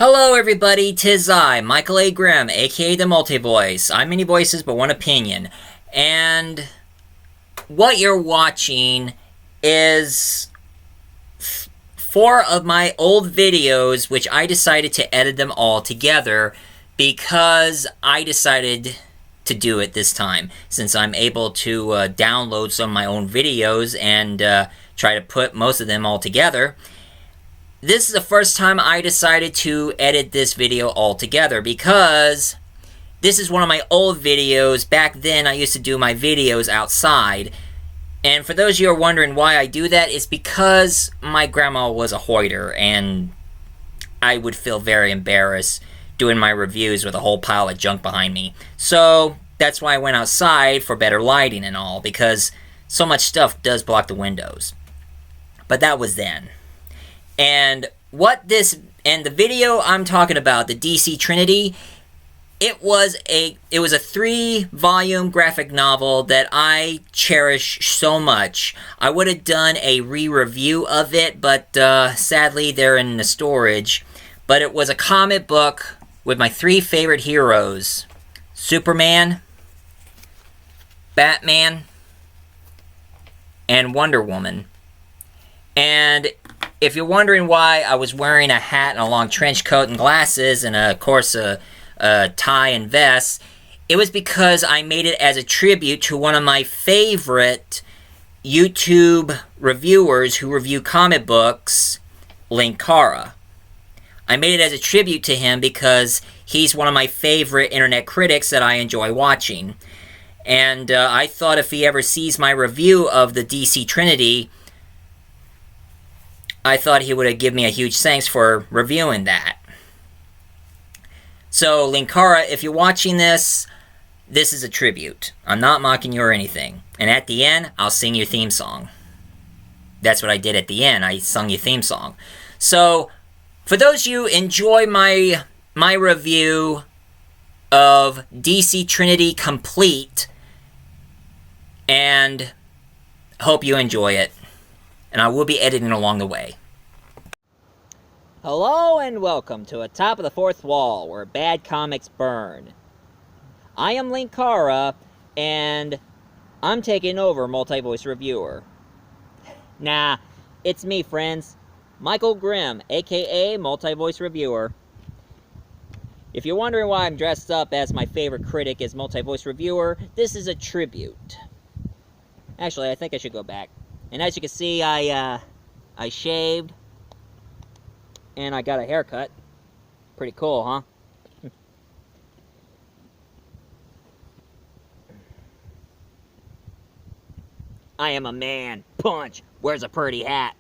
Hello everybody, 'tis I, Michael A. Grimm, aka the Multi-Voice. I'm many voices but one opinion. And what you're watching is four of my old videos, which I decided to edit them all together because I decided to do it this time, since I'm able to download some of my own videos and try to put most of them all together. This is the first time I decided to edit this video all together because this is one of my old videos. Back then, I used to do my videos outside. And for those of you who are wondering why I do that, it's because my grandma was a hoarder and I would feel very embarrassed doing my reviews with a whole pile of junk behind me. So that's why I went outside for better lighting and all, because so much stuff does block the windows. But that was then. And the video I'm talking about, the DC Trinity, it was a 3-volume graphic novel that I cherish so much. I would have done a re-review of it, but sadly they're in the storage. But it was a comic book with my 3 favorite heroes: Superman, Batman, and Wonder Woman. And if you're wondering why I was wearing a hat and a long trench coat and glasses and, of course, a tie and vest, it was because I made it as a tribute to one of my favorite YouTube reviewers who review comic books, Linkara. I made it as a tribute to him because he's one of my favorite internet critics that I enjoy watching. And I thought if he ever sees my review of the DC Trinity, I thought he would have given me a huge thanks for reviewing that. So, Linkara, if you're watching this, this is a tribute. I'm not mocking you or anything. And at the end, I'll sing your theme song. That's what I did at the end. I sung your theme song. So, for those of you who enjoy my review of DC Trinity Complete, and hope you enjoy it. And I will be editing along the way. Hello and welcome to A Top of the Fourth Wall, where bad comics burn. I am Linkara, and I'm taking over Multi-Voice Reviewer. Nah, it's me, friends. Michael Grimm, aka Multi-Voice Reviewer. If you're wondering why I'm dressed up as my favorite critic as Multi-Voice Reviewer, this is a tribute. Actually, I think I should go back. And as you can see, I shaved, and I got a haircut. Pretty cool, huh? I am a man. Punch. Where's a pretty hat?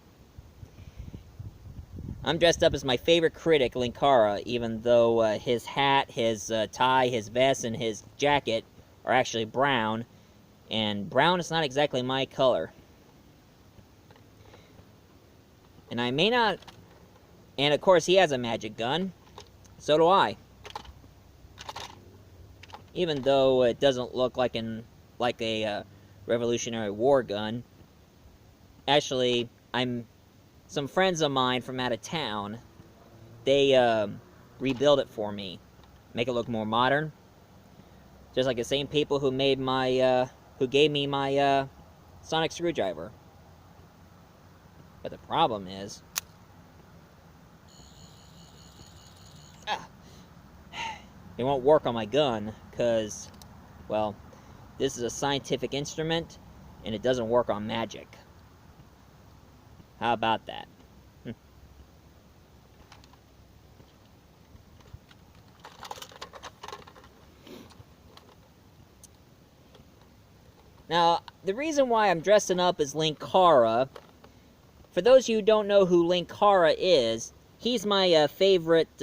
I'm dressed up as my favorite critic, Linkara, even though his hat, his tie, his vest, and his jacket are actually brown. And brown is not exactly my color. And I may not... And, of course, he has a magic gun. So do I. Even though it doesn't look like a Revolutionary War gun. Actually, some friends of mine from out of town, they rebuilt it for me. Make it look more modern. Just like the same people who made my... who gave me my sonic screwdriver. But the problem is... it won't work on my gun, because, well, this is a scientific instrument, and it doesn't work on magic. How about that? Now, the reason why I'm dressing up as Linkara, for those of you who don't know who Linkara is, he's my favorite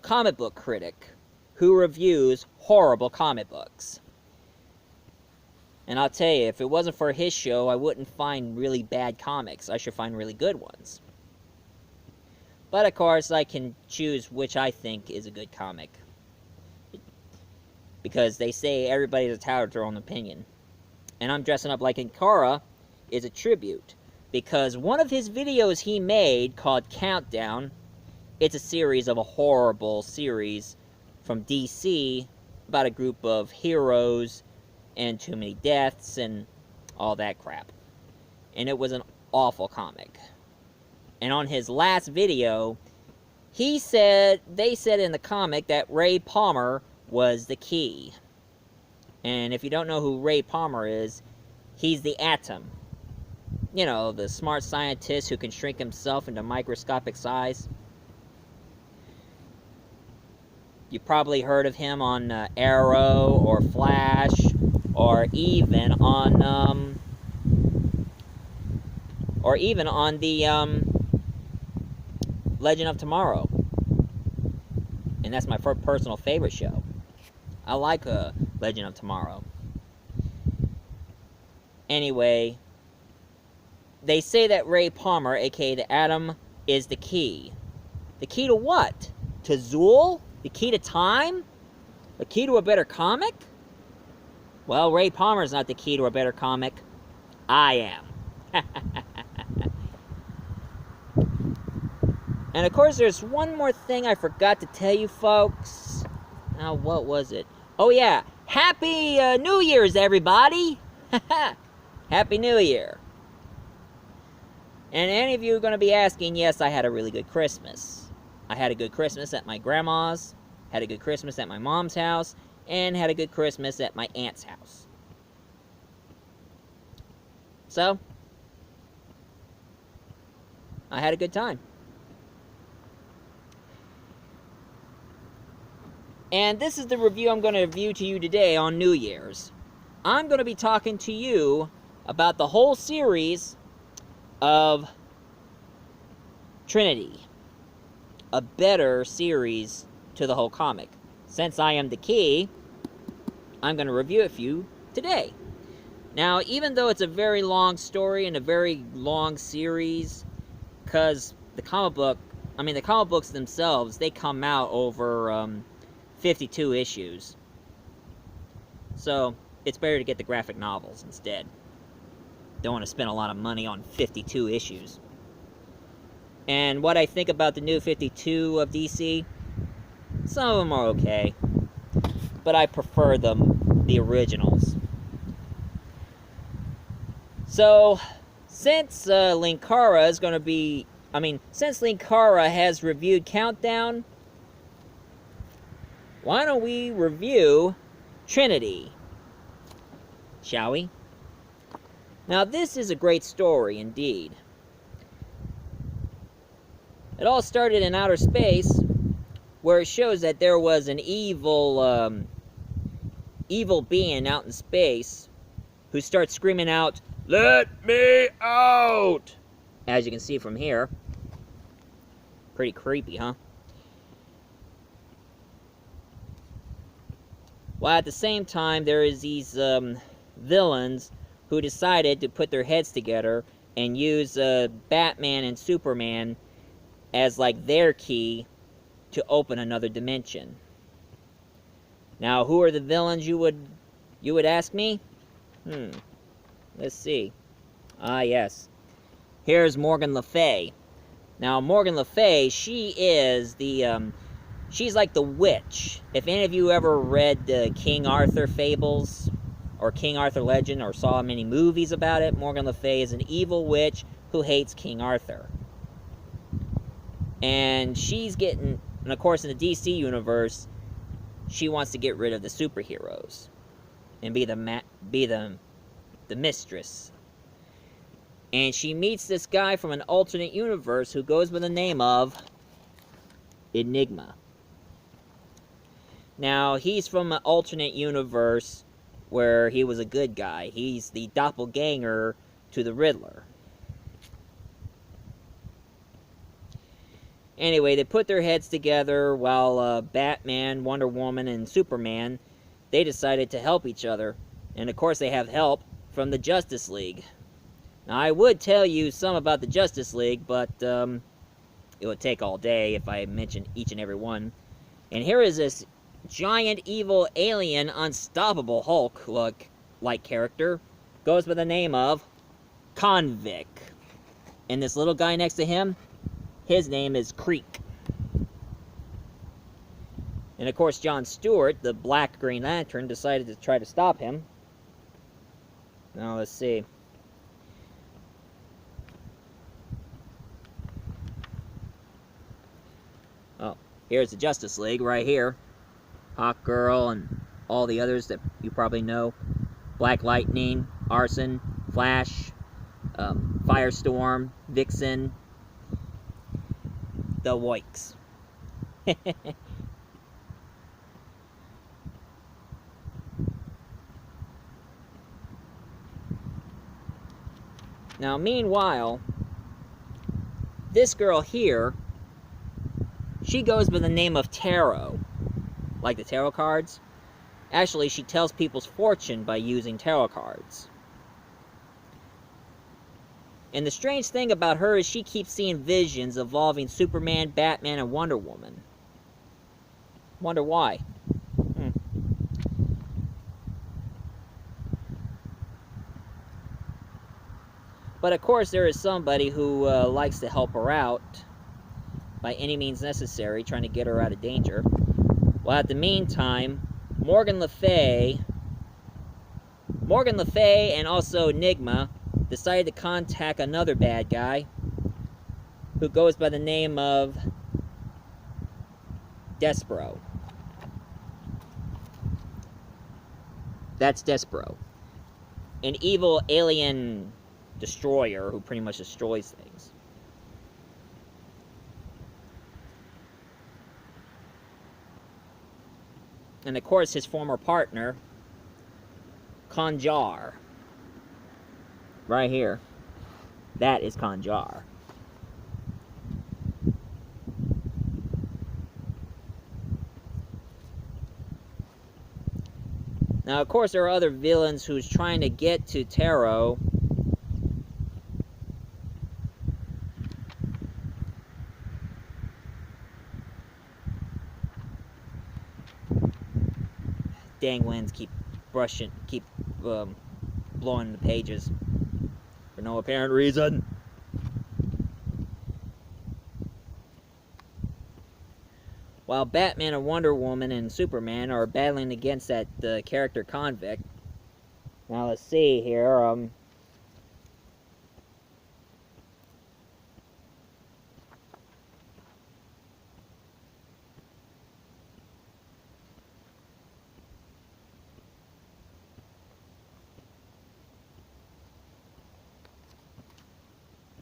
comic book critic who reviews horrible comic books. And I'll tell you, if it wasn't for his show, I wouldn't find really bad comics. I should find really good ones. But of course, I can choose which I think is a good comic. Because they say everybody's entitled to their own opinion. And I'm dressing up like Linkara is a tribute. Because one of his videos he made, called Countdown, it's a series of a horrible series from DC about a group of heroes and too many deaths and all that crap. And it was an awful comic. And on his last video, they said in the comic that Ray Palmer was the key. And if you don't know who Ray Palmer is, he's the Atom. You know, the smart scientist who can shrink himself into microscopic size. You probably heard of him on Arrow or Flash, or even on the Legend of Tomorrow. And that's my personal favorite show. I like Legend of Tomorrow. Anyway, they say that Ray Palmer, aka the Atom, is the key. The key to what? To Zool? The key to time? The key to a better comic? Well, Ray Palmer's not the key to a better comic. I am. And of course, there's one more thing I forgot to tell you folks. Now, what was it? Oh yeah, Happy New Year's, everybody! Happy New Year. And any of you are going to be asking, yes, I had a really good Christmas. I had a good Christmas at my grandma's, had a good Christmas at my mom's house, and had a good Christmas at my aunt's house. So, I had a good time. And this is the review I'm going to review to you today on New Year's. I'm going to be talking to you about the whole series of Trinity. A better series to the whole comic. Since I am the key, I'm going to review it for you today. Now, even though it's a very long story and a very long series, because the comic books themselves, they come out over 52 issues. So, it's better to get the graphic novels instead. Don't want to spend a lot of money on 52 issues. And what I think about the new 52 of DC, some of them are okay, but I prefer the originals. So, since Linkara is going to be, since Linkara has reviewed Countdown, why don't we review Trinity, shall we? Now, this is a great story indeed. It all started in outer space, where it shows that there was an evil being out in space who starts screaming out, "Let me out!" As you can see from here. Pretty creepy, huh? While at the same time, there is these villains who decided to put their heads together and use Batman and Superman as like their key to open another dimension. Now, who are the villains, you would ask me? Let's see. Ah, yes. Here's Morgan Le Fay. Now, Morgan Le Fay, she is the she's like the witch. If any of you ever read the King Arthur fables or King Arthur legend or saw many movies about it, Morgan Le Fay is an evil witch who hates King Arthur. And and of course in the DC universe, she wants to get rid of the superheroes and be the mistress. And she meets this guy from an alternate universe who goes by the name of Enigma. Now, he's from an alternate universe where he was a good guy. He's the doppelganger to the Riddler. Anyway, they put their heads together while Batman, Wonder Woman, and Superman, they decided to help each other. And of course they have help from the Justice League. Now, I would tell you some about the Justice League, but it would take all day if I mentioned each and every one. And here is this giant evil alien unstoppable Hulk-like character. Goes by the name of Convict. And this little guy next to him, his name is Creek. And of course, John Stewart, the Black Green Lantern, decided to try to stop him. Now, let's see. Oh, here's the Justice League right here. Hawkgirl and all the others that you probably know. Black Lightning, Arson, Flash, Firestorm, Vixen, the Woiks. Now, meanwhile, this girl here, she goes by the name of Tarot. Like the tarot cards. Actually, she tells people's fortune by using tarot cards. And the strange thing about her is she keeps seeing visions involving Superman, Batman, and Wonder Woman. Wonder why. But of course, there is somebody who likes to help her out by any means necessary, trying to get her out of danger. Well, at the meantime, Morgan Le Fay and also Enigma decided to contact another bad guy who goes by the name of Despero. That's Despero. An evil alien destroyer who pretty much destroys things. And of course, his former partner, Konjar. Right here. That is Konjar. Now, of course, there are other villains who's trying to get to Tarot. Dang winds keep blowing the pages for no apparent reason. While Batman and Wonder Woman and Superman are battling against that character Convict. Now let's see here.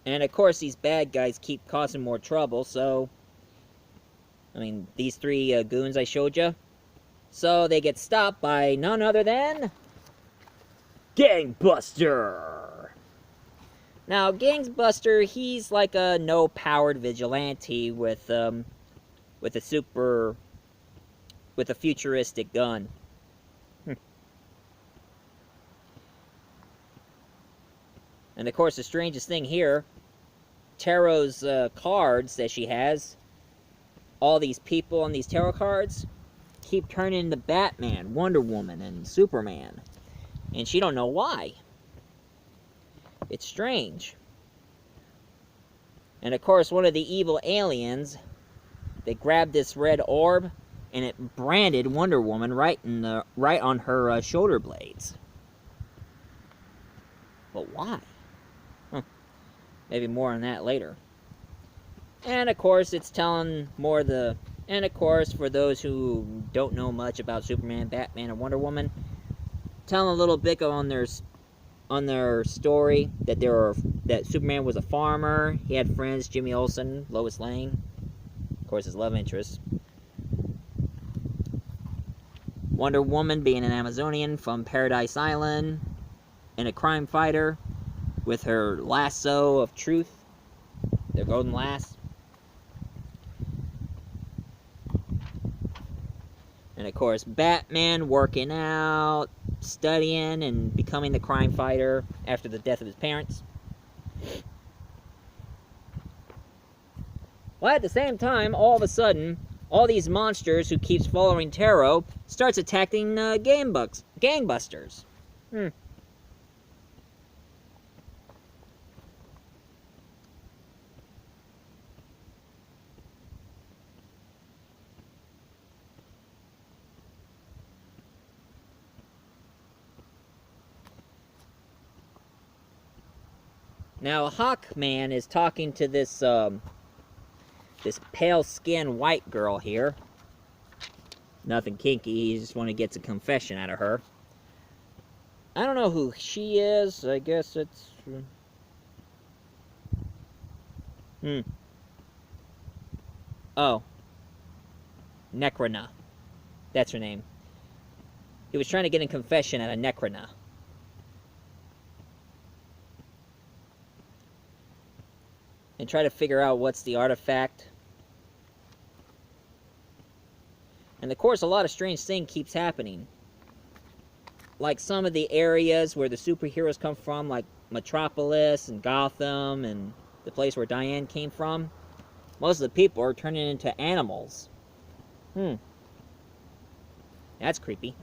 And of course, these bad guys keep causing more trouble, so I mean, these three goons I showed you. So they get stopped by none other than Gangbuster. Now, Gangbuster, he's like a no-powered vigilante with a futuristic gun. And of course, the strangest thing here, Tarot's cards that she has, all these people on these tarot cards, keep turning into Batman, Wonder Woman, and Superman. And she don't know why. It's strange. And of course, one of the evil aliens, they grabbed this red orb, and it branded Wonder Woman right on her shoulder blades. But why? Maybe more on that later. And of course, it's telling more the... And of course, for those who don't know much about Superman, Batman, and Wonder Woman, telling a little bit on their story that Superman was a farmer. He had friends, Jimmy Olsen, Lois Lane, of course, his love interest. Wonder Woman being an Amazonian from Paradise Island, and a crime fighter with her lasso of truth, their golden lass. And of course, Batman working out, studying, and becoming the crime fighter after the death of his parents. Well, at the same time, all of a sudden, all these monsters who keeps following Tarot starts attacking gangbusters. Now, Hawkman is talking to this, this pale-skinned white girl here. Nothing kinky, he just want to get a confession out of her. I don't know who she is, I guess it's... Oh. Necrona. That's her name. He was trying to get a confession out of Necrona. And try to figure out what's the artifact. And of course, a lot of strange things keeps happening. Like some of the areas where the superheroes come from, like Metropolis and Gotham and the place where Diane came from, most of the people are turning into animals. That's creepy.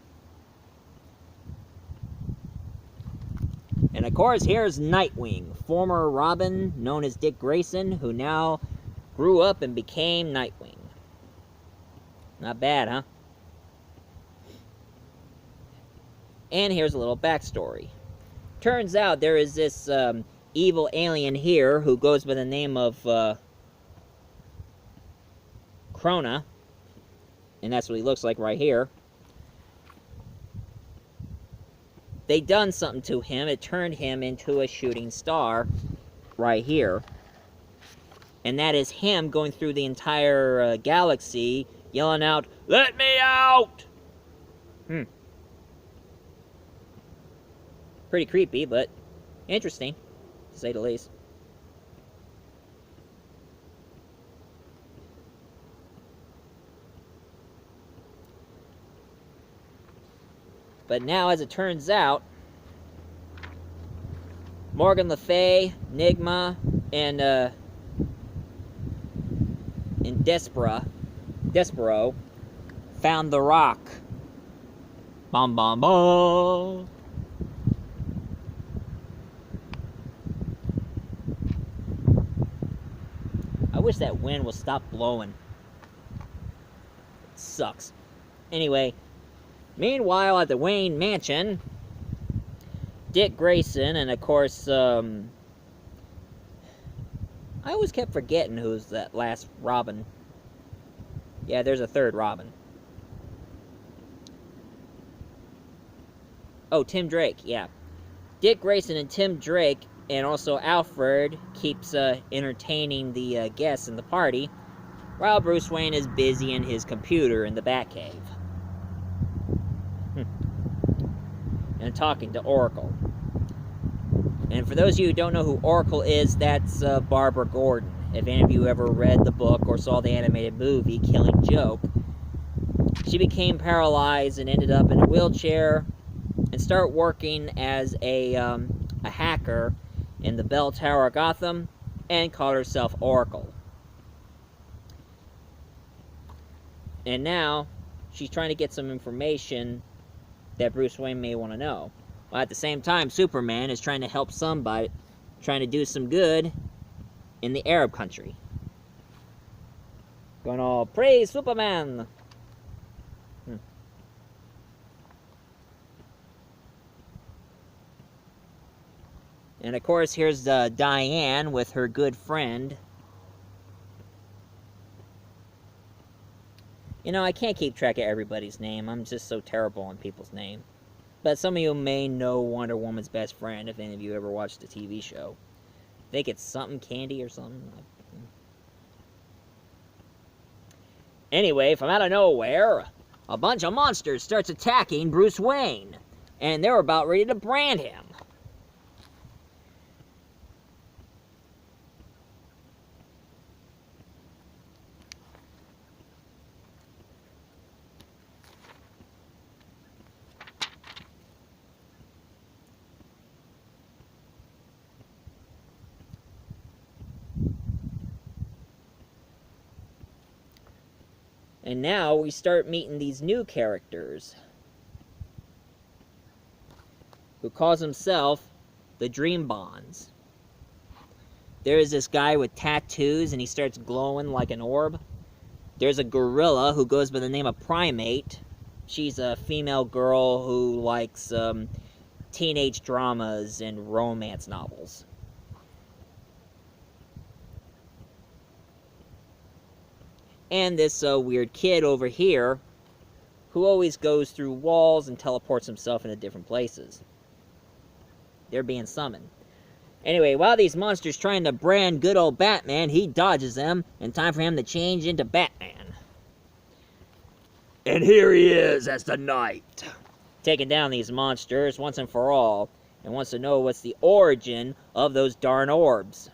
And of course, here's Nightwing, former Robin, known as Dick Grayson, who now grew up and became Nightwing. Not bad, huh? And here's a little backstory. Turns out there is this evil alien here who goes by the name of Krona. And that's what he looks like right here. They done something to him. It turned him into a shooting star right here. And that is him going through the entire galaxy yelling out, "Let me out!" Pretty creepy, but interesting, to say the least. But now, as it turns out, Morgan Le Fay, Nigma, and Despero found the rock. Bom bom bom. I wish that wind would stop blowing. It sucks. Anyway, meanwhile at the Wayne Mansion, Dick Grayson, and of course, I always kept forgetting who's that last Robin. Yeah, there's a third Robin. Oh, Tim Drake, yeah. Dick Grayson and Tim Drake, and also Alfred, keeps entertaining the guests in the party, while Bruce Wayne is busy in his computer in the Batcave. And talking to Oracle. And for those of you who don't know who Oracle is, that's Barbara Gordon. If any of you ever read the book or saw the animated movie, Killing Joke, she became paralyzed and ended up in a wheelchair and started working as a hacker in the Bell Tower of Gotham and called herself Oracle. And now, she's trying to get some information that Bruce Wayne may want to know. While at the same time, Superman is trying to help somebody, trying to do some good in the Arab country. Going all, praise Superman! And of course, here's Diane with her good friend. You know, I can't keep track of everybody's name. I'm just so terrible on people's names. But some of you may know Wonder Woman's best friend, if any of you ever watched the TV show. I think it's something Candy or something. Anyway, from out of nowhere, a bunch of monsters starts attacking Bruce Wayne. And they're about ready to brand him. And now we start meeting these new characters, who calls himself the Dream Bonds. There's this guy with tattoos and he starts glowing like an orb. There's a gorilla who goes by the name of Primate. She's a female girl who likes teenage dramas and romance novels. and this weird kid over here who always goes through walls and teleports himself into different places. They're being summoned. Anyway, while these monsters trying to brand good old Batman, he dodges them, and time for him to change into Batman. And here he is as the Knight, taking down these monsters once and for all, and wants to know what's the origin of those darn orbs.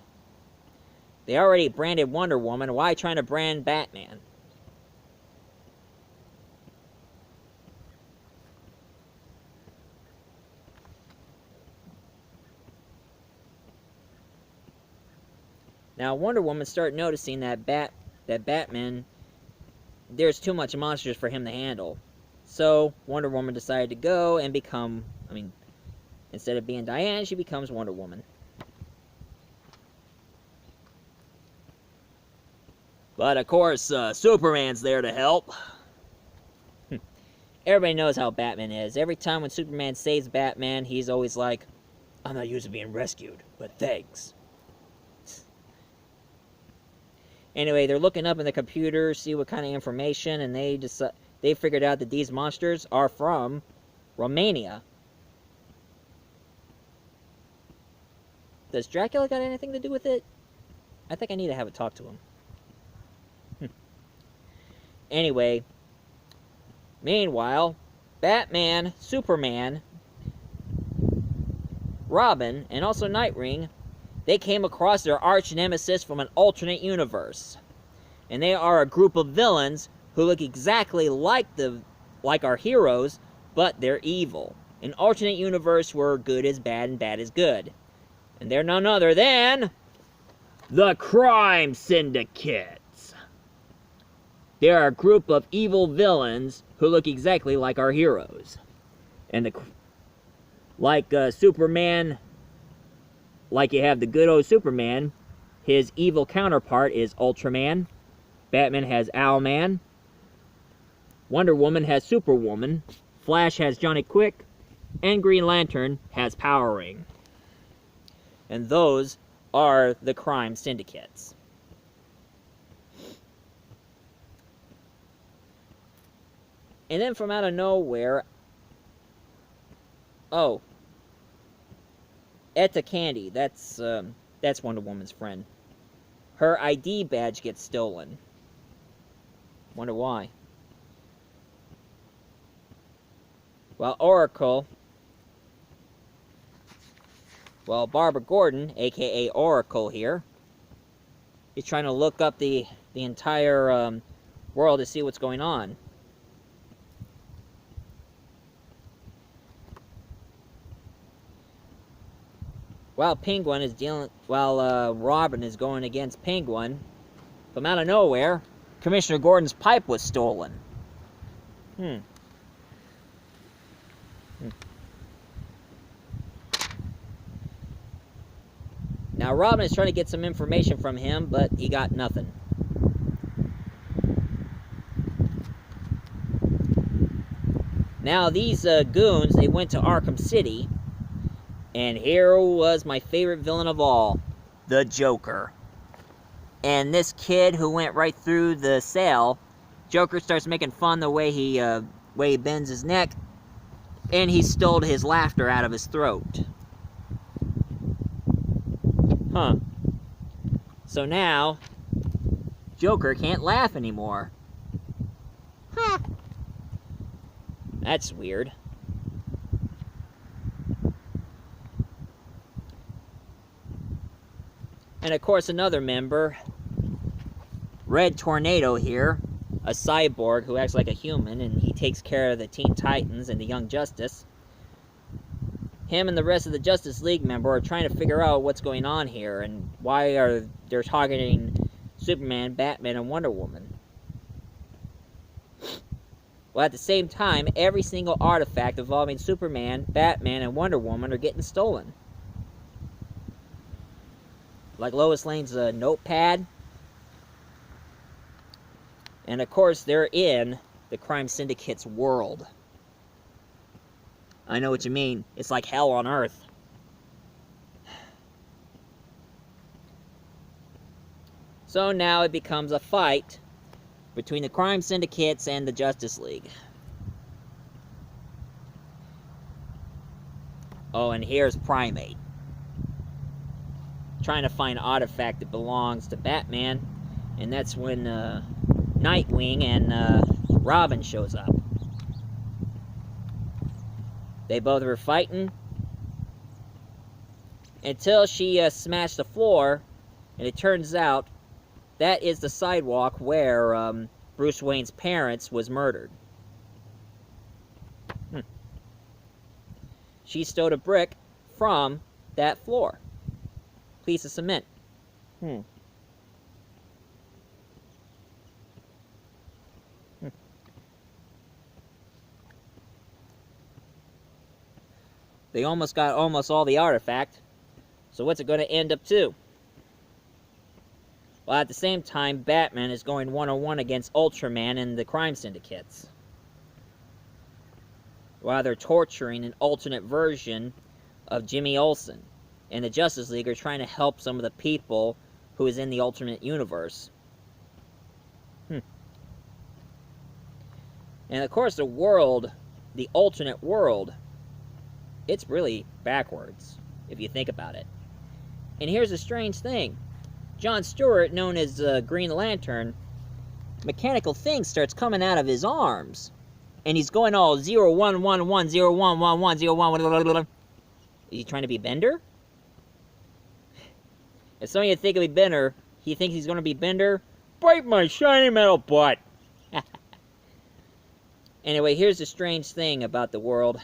They already branded Wonder Woman, why trying to brand Batman? Now, Wonder Woman started noticing that Batman, there's too much monsters for him to handle. So, Wonder Woman decided to go and become, instead of being Diane, she becomes Wonder Woman. But, of course, Superman's there to help. Everybody knows how Batman is. Every time when Superman saves Batman, he's always like, I'm not used to being rescued, but thanks. Anyway, they're looking up in the computer, see what kind of information, and they figured out that these monsters are from Romania. Does Dracula got anything to do with it? I think I need to have a talk to him. Anyway, meanwhile, Batman, Superman, Robin, and also Nightwing, they came across their arch nemesis from an alternate universe. And they are a group of villains who look exactly like our heroes, but they're evil. An alternate universe where good is bad and bad is good. And they're none other than the Crime Syndicates. They are a group of evil villains who look exactly like our heroes. And Superman, like you have the good old Superman, his evil counterpart is Ultraman. Batman has Owlman. Wonder Woman has Superwoman. Flash has Johnny Quick. And Green Lantern has Power Ring. And those are the Crime Syndicates. And then from out of nowhere... Oh. Etta Candy, that's Wonder Woman's friend. Her ID badge gets stolen. Wonder why. Well, Barbara Gordon, aka Oracle here, is trying to look up the entire world to see what's going on. While Robin is going against Penguin, from out of nowhere, Commissioner Gordon's pipe was stolen. Now Robin is trying to get some information from him, but he got nothing. Now these goons, they went to Arkham City, and here was my favorite villain of all, the Joker. And this kid who went right through the cell, Joker starts making fun the way he bends his neck, and he stole his laughter out of his throat. So now, Joker can't laugh anymore. That's weird. And of course another member, Red Tornado here, a cyborg who acts like a human, and he takes care of the Teen Titans and the Young Justice. Him and the rest of the Justice League member are trying to figure out what's going on here, and why they're targeting Superman, Batman, and Wonder Woman. Well, at the same time, every single artifact involving Superman, Batman, and Wonder Woman are getting stolen. Like Lois Lane's notepad. And of course, they're in the Crime Syndicate's world. I know what you mean. It's like hell on earth. So now it becomes a fight between the crime syndicates and the Justice League. Oh, and here's Primate, trying to find an artifact that belongs to Batman, and that's when Nightwing and Robin shows up. They both were fighting until she smashed the floor, and it turns out that is the sidewalk where Bruce Wayne's parents was murdered. She stole a brick from that floor. Piece of cement. They almost got all the artifact. So what's it going to end up to? Well, at the same time, Batman is going one-on-one against Ultraman and the crime syndicates, while they're torturing an alternate version of Jimmy Olsen. And the Justice League are trying to help some of the people who is in the alternate universe. And of course, the world, the alternate world, it's really backwards, if you think about it. And here's a strange thing. John Stewart, known as Green Lantern, mechanical thing starts coming out of his arms. And he's going all 0, 1, 1, 1, 0, 1, 1, 1, 0, 1, 1, 1. Is he trying to be Bender? If some of you think he'll be Bender, he thinks he's going to be Bender, bite my shiny metal butt! Anyway, here's the strange thing about the world.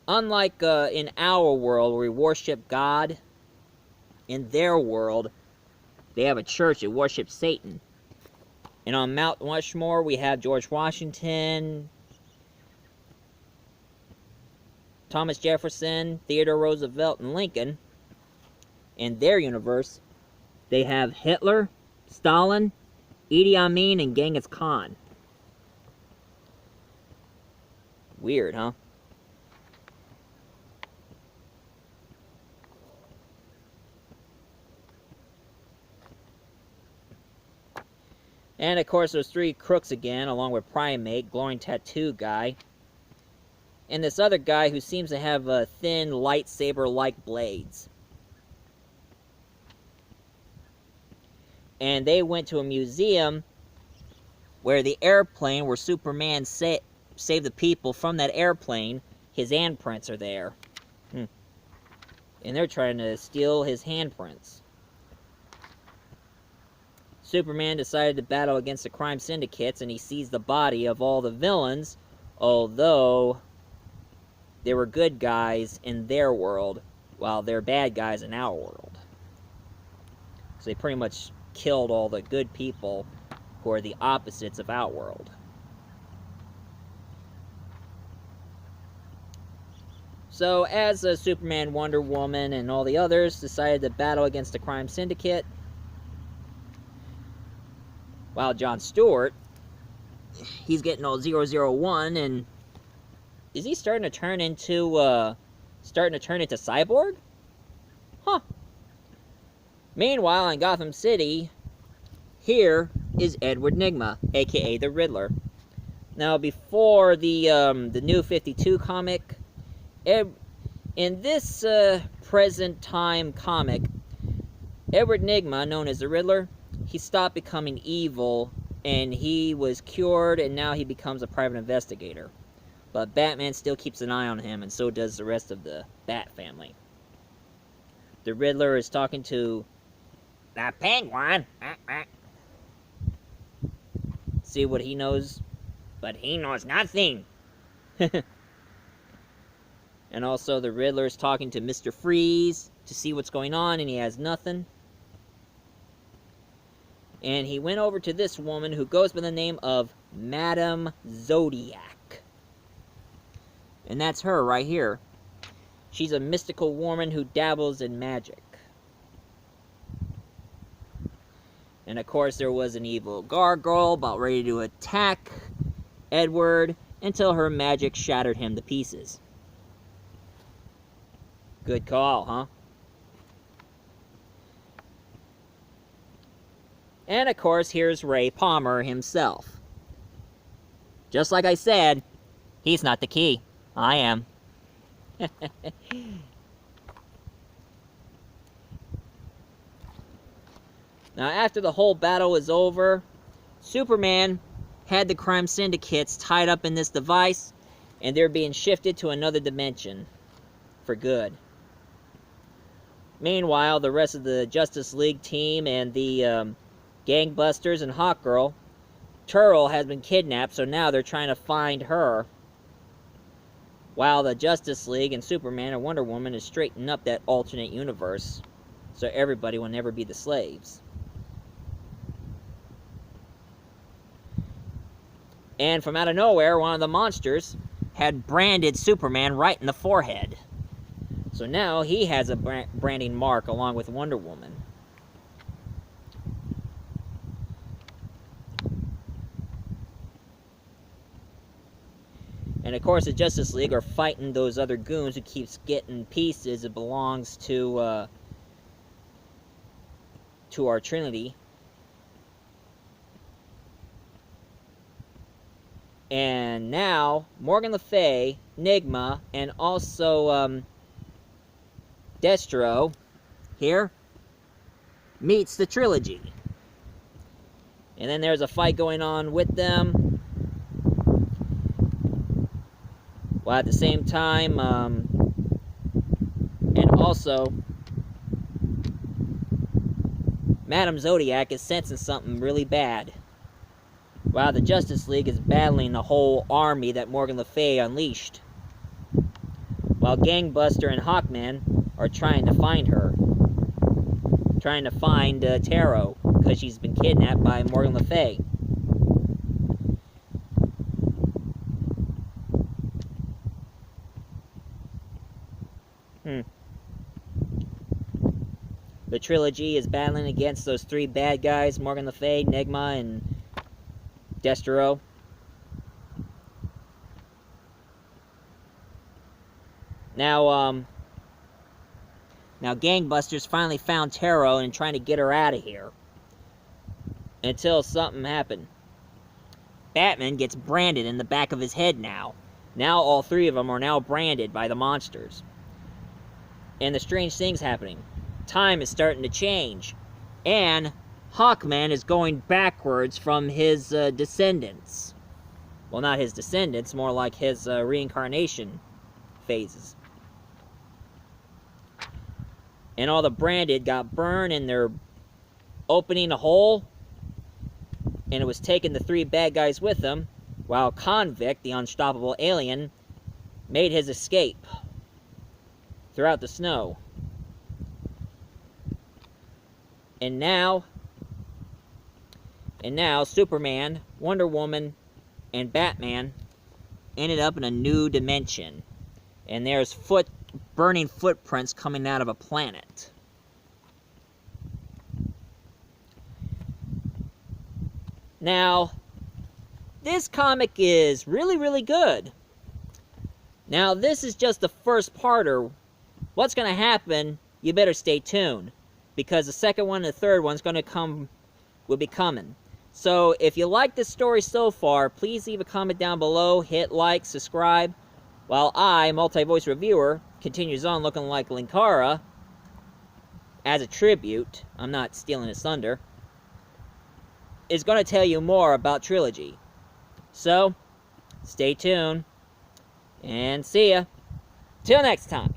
Unlike in our world, where we worship God, in their world, they have a church that worships Satan. And on Mount Rushmore, we have George Washington, Thomas Jefferson, Theodore Roosevelt, and Lincoln. In their universe, they have Hitler, Stalin, Idi Amin, and Genghis Khan. Weird, huh? And of course, there's three crooks again, along with Primate, glowing tattoo guy, and this other guy who seems to have thin lightsaber-like blades. And they went to a museum where the airplane where Superman saved the people from that airplane, his handprints are there. And they're trying to steal his handprints. Superman decided to battle against the crime syndicates, and he sees the body of all the villains, although they were good guys in their world, while they're bad guys in our world. So they pretty much killed all the good people who are the opposites of our world. So as Superman, Wonder Woman, and all the others decided to battle against the crime syndicate, while John Stewart, he's getting all 001, and is he starting to turn into Cyborg? Huh. Meanwhile, in Gotham City, here is Edward Nygma, aka the Riddler. Now, before the New 52 comic, in this present time comic, Edward Nygma, known as the Riddler, he stopped becoming evil, and he was cured, and now he becomes a private investigator. But Batman still keeps an eye on him, and so does the rest of the Bat family. The Riddler is talking to the Penguin. See what he knows, but he knows nothing. And also the Riddler is talking to Mr. Freeze to see what's going on, and he has nothing. And he went over to this woman who goes by the name of Madame Zodiac. And that's her right here. She's a mystical woman who dabbles in magic. And of course there was an evil gargoyle about ready to attack Edward until her magic shattered him to pieces. Good call, huh? And of course, here's Ray Palmer himself. Just like I said, he's not the key. I am. Now, after the whole battle was over, Superman had the crime syndicates tied up in this device, and they're being shifted to another dimension for good. Meanwhile, the rest of the Justice League team and the Gangbusters and Hawkgirl, Turl has been kidnapped, so now they're trying to find her, while the Justice League and Superman and Wonder Woman is straightening up that alternate universe, so everybody will never be the slaves. And from out of nowhere, one of the monsters had branded Superman right in the forehead. So now he has a branding mark along with Wonder Woman. And of course the Justice League are fighting those other goons who keeps getting pieces that belongs to our Trinity. And now, Morgan Le Fay, Nigma, and also Destro, here, meets the Trilogy. And then there's a fight going on with them. While at the same time, and also, Madam Zodiac is sensing something really bad. While the Justice League is battling the whole army that Morgan Le Fay unleashed. While Gangbuster and Hawkman are trying to find her. Trying to find Taro, because she's been kidnapped by Morgan Le Fay. The Trilogy is battling against those three bad guys, Morgan Le Fay, Nigma, and Destro. Now Gangbusters finally found Taro and trying to get her out of here. Until something happened. Batman gets branded in the back of his head now. Now all three of them are now branded by the monsters. And the strange thing's happening. Time is starting to change. And Hawkman is going backwards from his descendants. Well, not his descendants, more like his reincarnation phases. And all the branded got burned and they're opening a hole. And it was taking the three bad guys with them, while Convict, the unstoppable alien, made his escape throughout the snow. And now Superman, Wonder Woman, and Batman ended up in a new dimension. And there's burning footprints coming out of a planet. Now, this comic is really, really good. Now, this is just the first parter. What's going to happen, you better stay tuned. Because the second one and the third one's going to will be coming. So, if you like this story so far, please leave a comment down below, hit like, subscribe, while I, Multi-Voice Reviewer, continues on looking like Linkara, as a tribute, I'm not stealing his thunder, is going to tell you more about Trilogy. So, stay tuned, and see ya. Till next time.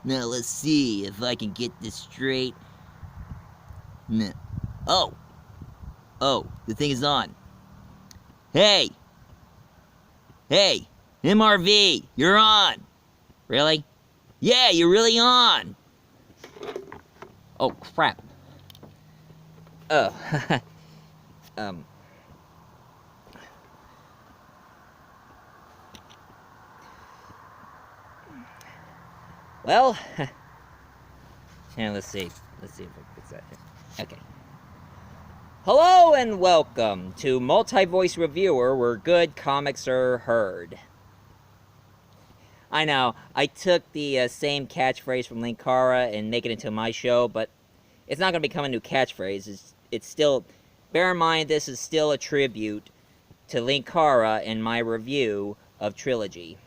Now let's see if I can get this straight. No. Oh, the thing is on. Hey, MRV, you're on. Really? Yeah, you're really on. Oh, crap. Oh. Well, yeah, let's see if I fix that here. Okay. Hello and welcome to Multi-Voice Reviewer, where good comics are heard. I know. I took the same catchphrase from Linkara and make it into my show, but it's not going to become a new catchphrase. It's still... Bear in mind, this is still a tribute to Linkara in my review of Trilogy.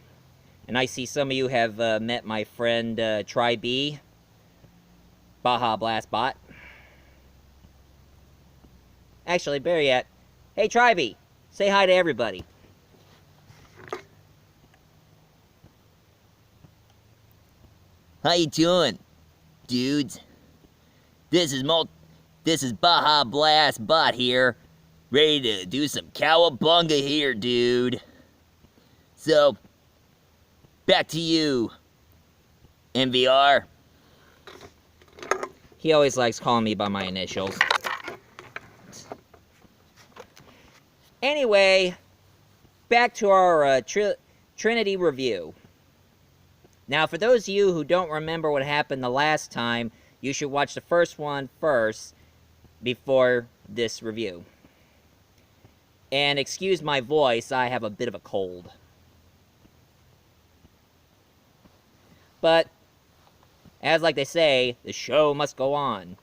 And I see some of you have met my friend Tri-B, Baja Blast Bot. Actually, better yet, hey Tri-B, say hi to everybody. How you doing, dudes? This is Baja Blast Bot here, ready to do some cowabunga here, dude. So, back to you, MVR. He always likes calling me by my initials. Anyway, back to our Trinity review. Now, for those of you who don't remember what happened the last time, you should watch the first one first before this review. And excuse my voice, I have a bit of a cold. But, as like they say, the show must go on.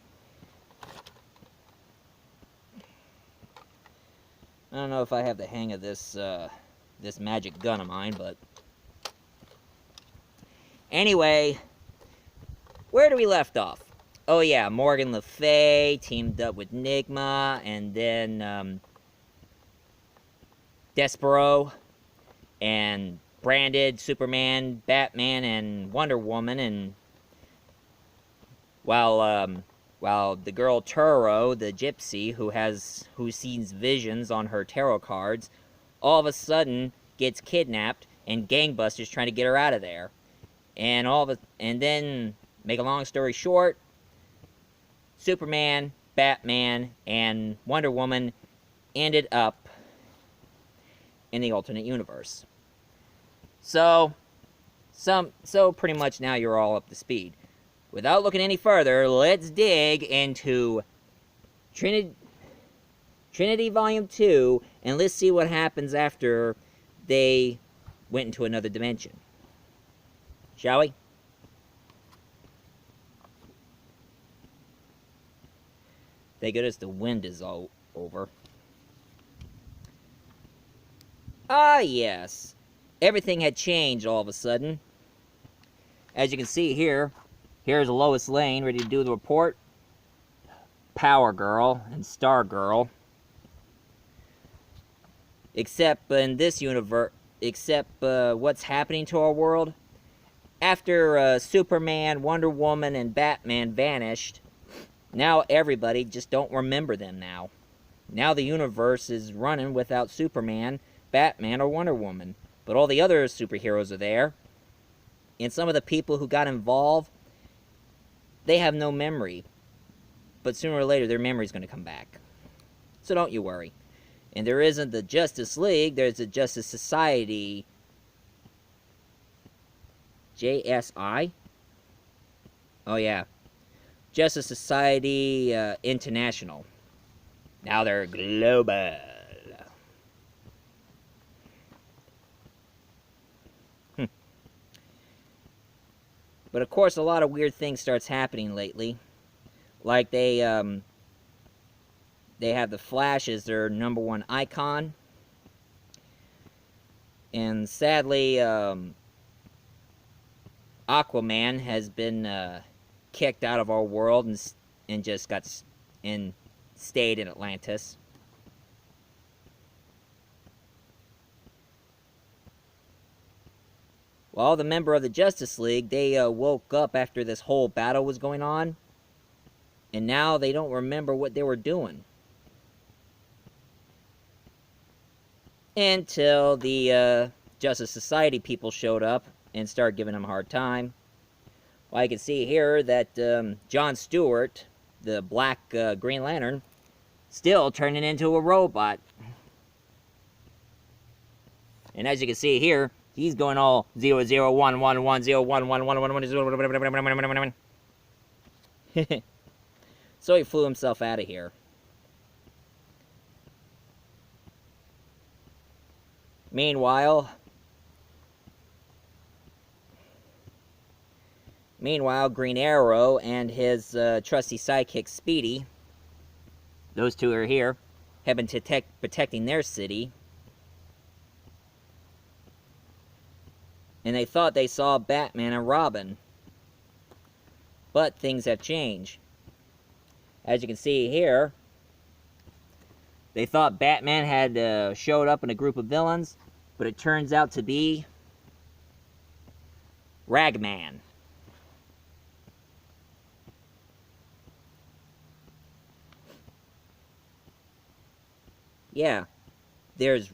I don't know if I have the hang of this, this magic gun of mine, but... Anyway, where do we left off? Oh yeah, Morgan Le Fay teamed up with Nigma, and then, Despero, and branded Superman, Batman, and Wonder Woman, and... While the girl Turo, the gypsy, who sees visions on her tarot cards, all of a sudden gets kidnapped, and gangbusters trying to get her out of there. And then, make a long story short, Superman, Batman, and Wonder Woman ended up in the alternate universe. So pretty much now you're all up to speed. Without looking any further, let's dig into Trinity Volume 2, and let's see what happens after they went into another dimension. Shall we? Thank goodness the wind is all over. Ah, yes. Everything had changed all of a sudden. As you can see here, here's Lois Lane ready to do the report. Power Girl and Star Girl. Except in this universe, what's happening to our world? After Superman, Wonder Woman, and Batman vanished, now everybody just don't remember them now. Now the universe is running without Superman, Batman, or Wonder Woman. But all the other superheroes are there. And some of the people who got involved, they have no memory. But sooner or later, their memory's going to come back. So don't you worry. And there isn't the Justice League, there's the Justice Society. JSI? Oh yeah. Justice Society International. Now they're global. But of course, a lot of weird things starts happening lately. Like they have the Flash as their #1 icon. And sadly, Aquaman has been kicked out of our world and just stayed in Atlantis. Well, the member of the Justice League, they woke up after this whole battle was going on, and now they don't remember what they were doing. Until the Justice Society people showed up and started giving them a hard time. Well, I can see here that John Stewart, the Black Green Lantern, still turning into a robot. And as you can see here, he's going all 00111011111. So he flew himself out of here. Meanwhile, Meanwhile, Green Arrow and his trusty sidekick Speedy, those two are here, have been protecting their city. And they thought they saw Batman and Robin. But things have changed. As you can see here, they thought Batman had showed up in a group of villains, but it turns out to be Ragman. Yeah, there's,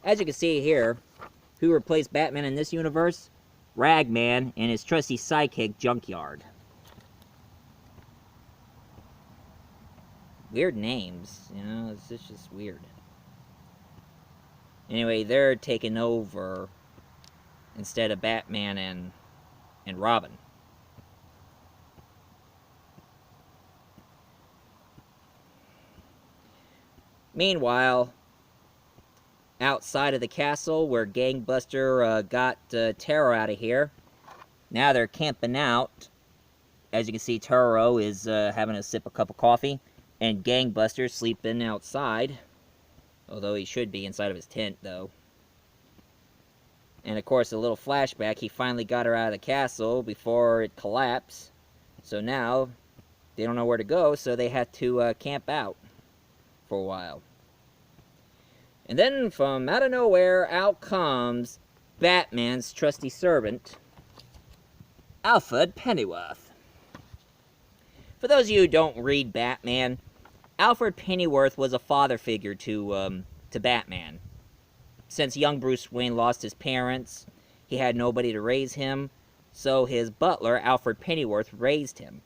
as you can see here, who replaced Batman in this universe? Ragman and his trusty sidekick, Junkyard. Weird names, you know, it's just weird. Anyway, they're taking over instead of Batman and Robin. Meanwhile, outside of the castle where Gangbuster got Taro out of here, now they're camping out. As you can see, Taro is having a sip of cup of coffee, and Gangbuster sleeping outside. Although he should be inside of his tent, though. And of course, a little flashback, he finally got her out of the castle before it collapsed. So now, they don't know where to go, so they had to camp out for a while. And then, from out of nowhere, out comes Batman's trusty servant, Alfred Pennyworth. For those of you who don't read Batman, Alfred Pennyworth was a father figure to Batman. Since young Bruce Wayne lost his parents, he had nobody to raise him, so his butler, Alfred Pennyworth, raised him.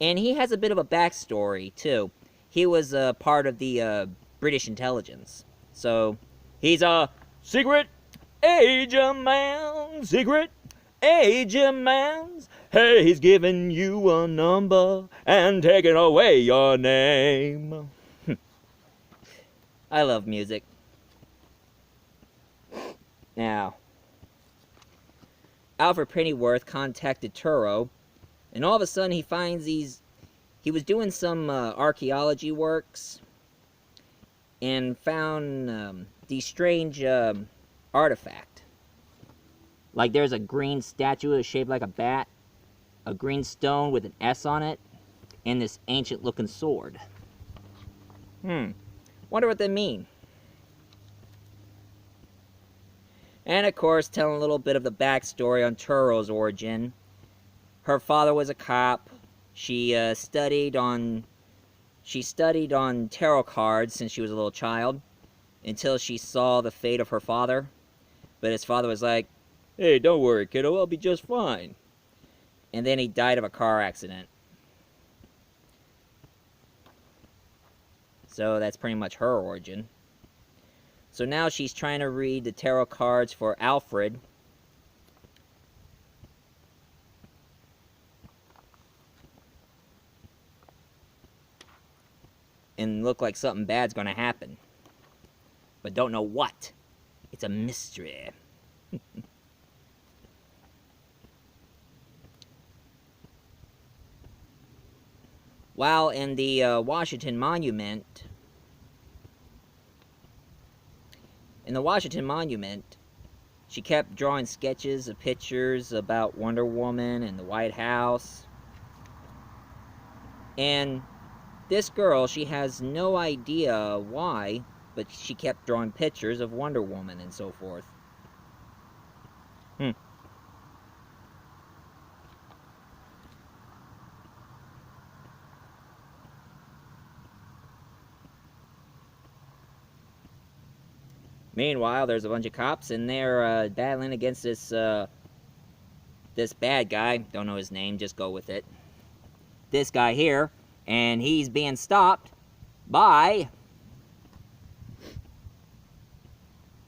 And he has a bit of a backstory, too. He was part of the British intelligence. So, he's a secret agent man, secret agent man. Hey, he's giving you a number and taking away your name. I love music. Now, Alfred Pennyworth contacted Turo, and all of a sudden he finds he was doing some archaeology works, and found these strange artifact. Like there's a green statue shaped like a bat, a green stone with an S on it, and this ancient looking sword. Wonder what they mean. And of course, telling a little bit of the backstory on Turo's origin. Her father was a cop. She studied on tarot cards since she was a little child, until she saw the fate of her father. But his father was like, "Hey, don't worry, kiddo, I'll be just fine." And then he died of a car accident. So that's pretty much her origin. So now she's trying to read the tarot cards for Alfred. And look like something bad's gonna happen. But don't know what. It's a mystery. While in the Washington Monument, she kept drawing sketches of pictures about Wonder Woman and the White House. And this girl, she has no idea why, but she kept drawing pictures of Wonder Woman and so forth. Meanwhile, there's a bunch of cops, and they're battling against this bad guy. Don't know his name, just go with it. This guy here, and he's being stopped by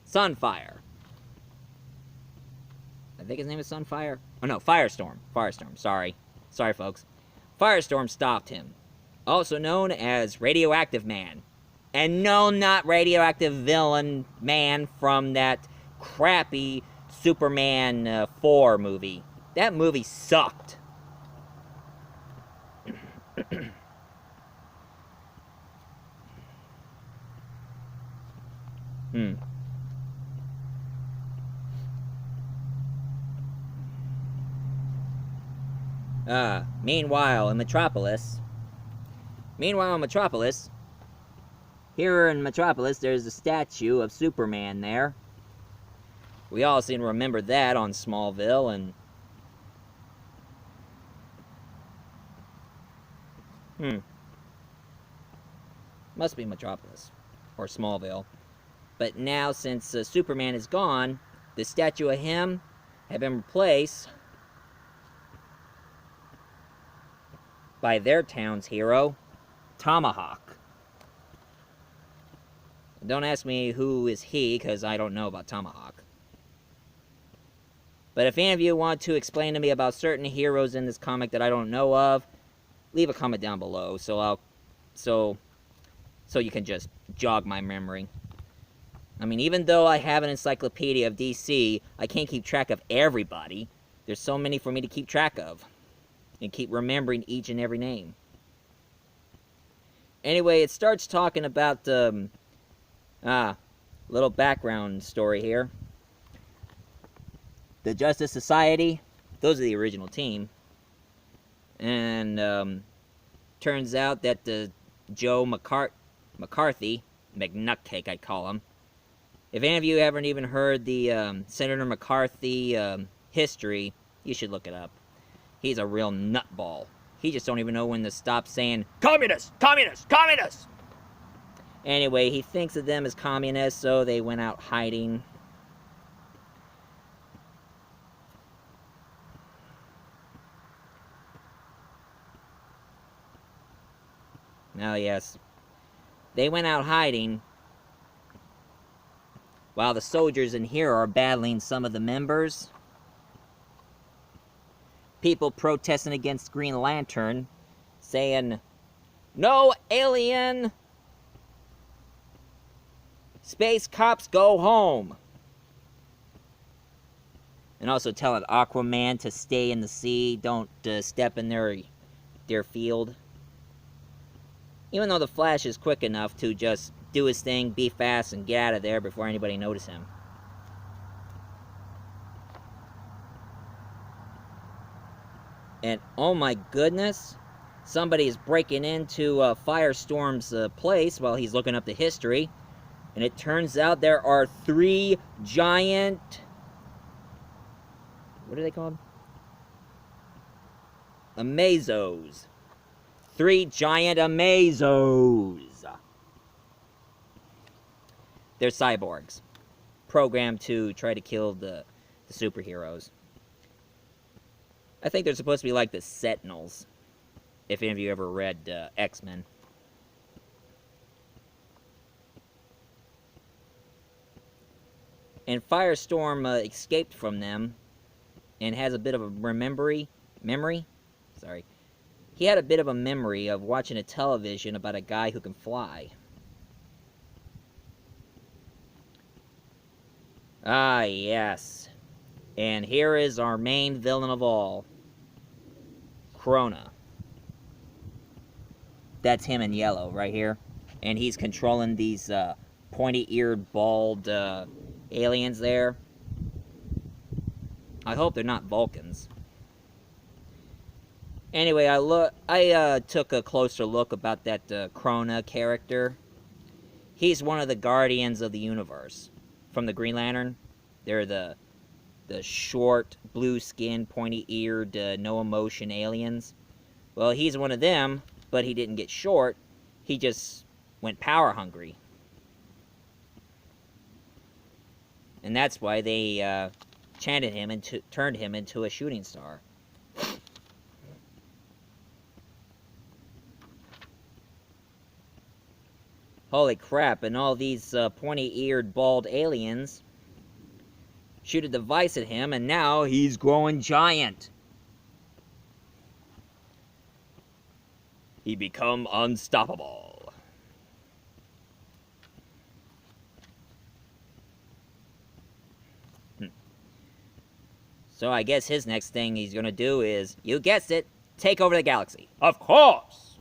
Sunfire. I think his name is Sunfire. Oh no, Firestorm. Firestorm, sorry. Sorry, folks. Firestorm stopped him. Also known as Radioactive Man. And no, not Radioactive Villain Man from that crappy Superman 4 movie. That movie sucked. Meanwhile in Metropolis, here in Metropolis, there's a statue of Superman there. We all seem to remember that on Smallville, and... Must be Metropolis. Or Smallville. But now, since Superman is gone, the statue of him had been replaced by their town's hero, Tomahawk. Don't ask me who is he, because I don't know about Tomahawk. But if any of you want to explain to me about certain heroes in this comic that I don't know of, leave a comment down below, so you can just jog my memory. I mean, even though I have an encyclopedia of DC, I can't keep track of everybody. There's so many for me to keep track of. And keep remembering each and every name. Anyway, it starts talking about, little background story here. The Justice Society, those are the original team. And, turns out that the Joe McCarthy, McNutcake I'd call him. If any of you haven't even heard the Senator McCarthy history, you should look it up. He's a real nutball. He just don't even know when to stop saying, "Communists! Communists! Communists!" Anyway, he thinks of them as communists, so they went out hiding. Oh, yes. They went out hiding while the soldiers in here are battling some of the members. People protesting against Green Lantern, saying, "No alien! Space cops go home!" And also telling Aquaman to stay in the sea, don't step in their field. Even though the Flash is quick enough to just do his thing, be fast, and get out of there before anybody notices him. And oh my goodness, somebody is breaking into Firestorm's place while he's looking up the history. And it turns out there are 3 giant... What are they called? Amazos. 3 giant Amazos. They're cyborgs. Programmed to try to kill the superheroes. I think they're supposed to be like the Sentinels. If any of you ever read X-Men. And Firestorm escaped from them and has a bit of a memory? Sorry. He had a bit of a memory of watching a television about a guy who can fly. Ah, yes. And here is our main villain of all. Krona. That's him in yellow, right here. And he's controlling these pointy-eared, bald aliens there. I hope they're not Vulcans. Anyway, I took a closer look about that Krona character. He's one of the Guardians of the Universe from the Green Lantern. They're the short, blue-skinned, pointy-eared, no-emotion aliens. Well, he's one of them, but he didn't get short. He just went power-hungry. And that's why they chanted him and turned him into a shooting star. Holy crap, and all these pointy-eared, bald aliens shoot a device at him, and now he's growing giant. He become unstoppable. So I guess his next thing he's gonna do is, you guessed it, take over the galaxy. Of course!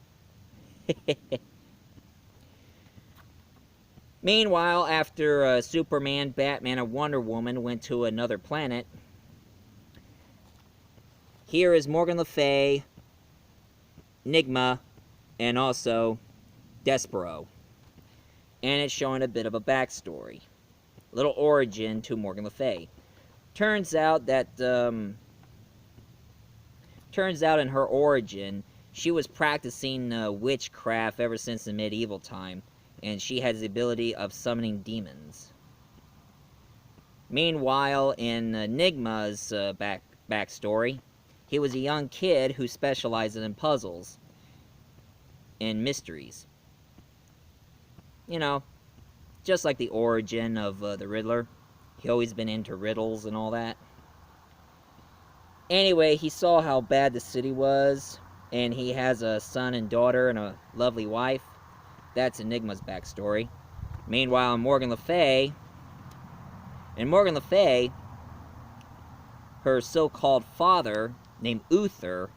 Meanwhile, after Superman, Batman, and Wonder Woman went to another planet, here is Morgan Le Fay, Enigma, and also Despero. And it's showing a bit of a backstory. Little origin to Morgan Le Fay. Turns out in her origin, she was practicing witchcraft ever since the medieval time, and she has the ability of summoning demons. Meanwhile, in Enigma's backstory, he was a young kid who specialized in puzzles and mysteries. You know, just like the origin of the Riddler. He always been into riddles and all that. Anyway, he saw how bad the city was, and he has a son and daughter and a lovely wife. That's Enigma's backstory. Meanwhile, Morgan Le Fay, her so-called father, named Uther,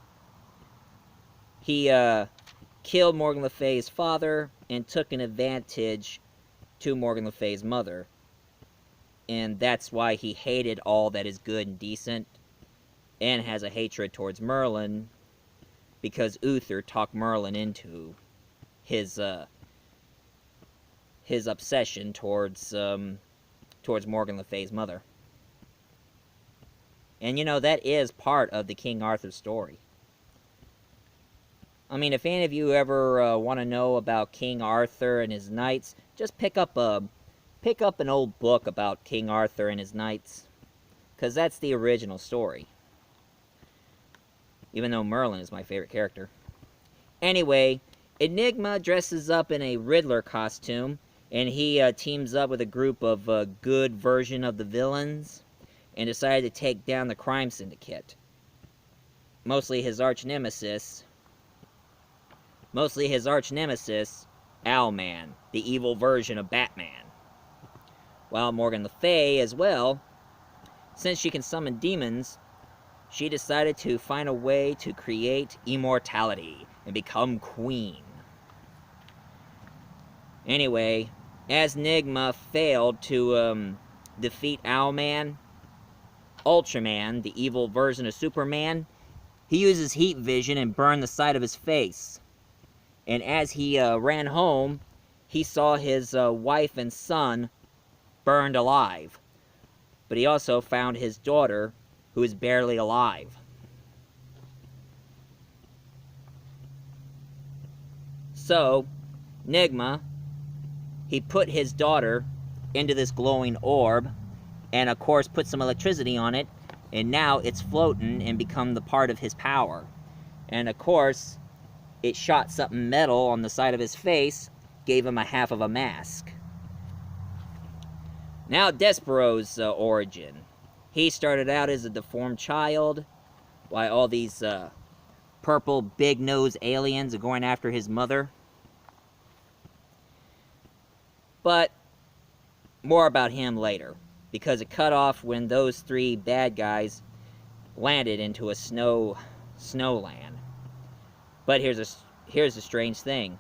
he killed Morgan Le Fay's father and took an advantage to Morgan Le Fay's mother. And that's why he hated all that is good and decent, and has a hatred towards Merlin, because Uther talked Merlin into his obsession towards Morgan Le Fay's mother. And you know, that is part of the King Arthur story. I mean, if any of you ever want to know about King Arthur and his knights, just pick up an old book about King Arthur and his knights, because that's the original story. Even though Merlin is my favorite character. Anyway, Enigma dresses up in a Riddler costume, and he teams up with a group of good version of the villains, and decided to take down the crime syndicate. Mostly his arch nemesis, Owlman, the evil version of Batman. While Morgan Le Fay, as well, since she can summon demons, she decided to find a way to create immortality and become queen. Anyway, as Enigma failed to defeat Owlman, Ultraman, the evil version of Superman, he uses heat vision and burned the side of his face. And as he ran home, he saw his wife and son burned alive. But he also found his daughter, who is barely alive. So, Enigma, he put his daughter into this glowing orb, and of course put some electricity on it, and now it's floating and become the part of his power. And of course, it shot something metal on the side of his face, gave him a half of a mask. Now Despero's origin. He started out as a deformed child, while all these purple big-nosed aliens are going after his mother. But more about him later, because it cut off when those three bad guys landed into a snowland. But here's the strange thing.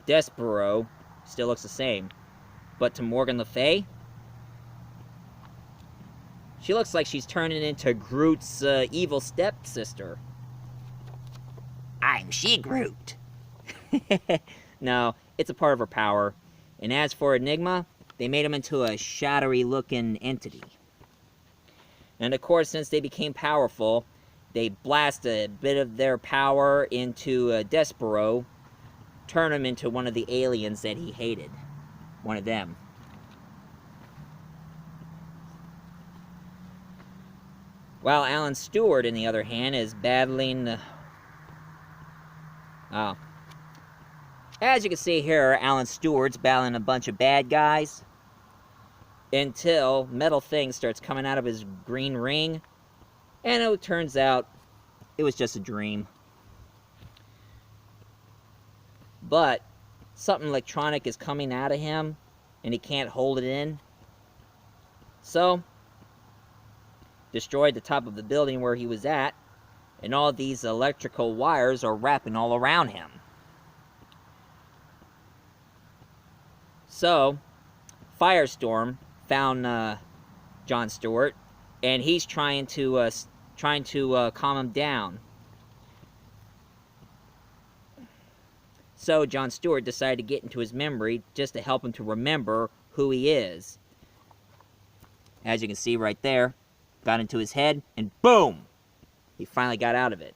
Despero still looks the same, but to Morgan Le Fay, she looks like she's turning into Groot's evil stepsister. I'm She-Groot. No, it's a part of her power. And as for Enigma, they made him into a shadowy-looking entity. And of course, since they became powerful, they blast a bit of their power into Despero, turn him into one of the aliens that he hated. One of them. While Alan Stewart, on the other hand, is battling... As you can see here, Alan Stewart's battling a bunch of bad guys, until Metal Thing starts coming out of his green ring, and it turns out it was just a dream. But something electronic is coming out of him, and he can't hold it in. So, destroyed the top of the building where he was at, and all these electrical wires are wrapping all around him. So, Firestorm found John Stewart, and he's trying to calm him down. So John Stewart decided to get into his memory just to help him to remember who he is. As you can see right there, got into his head, and boom! He finally got out of it.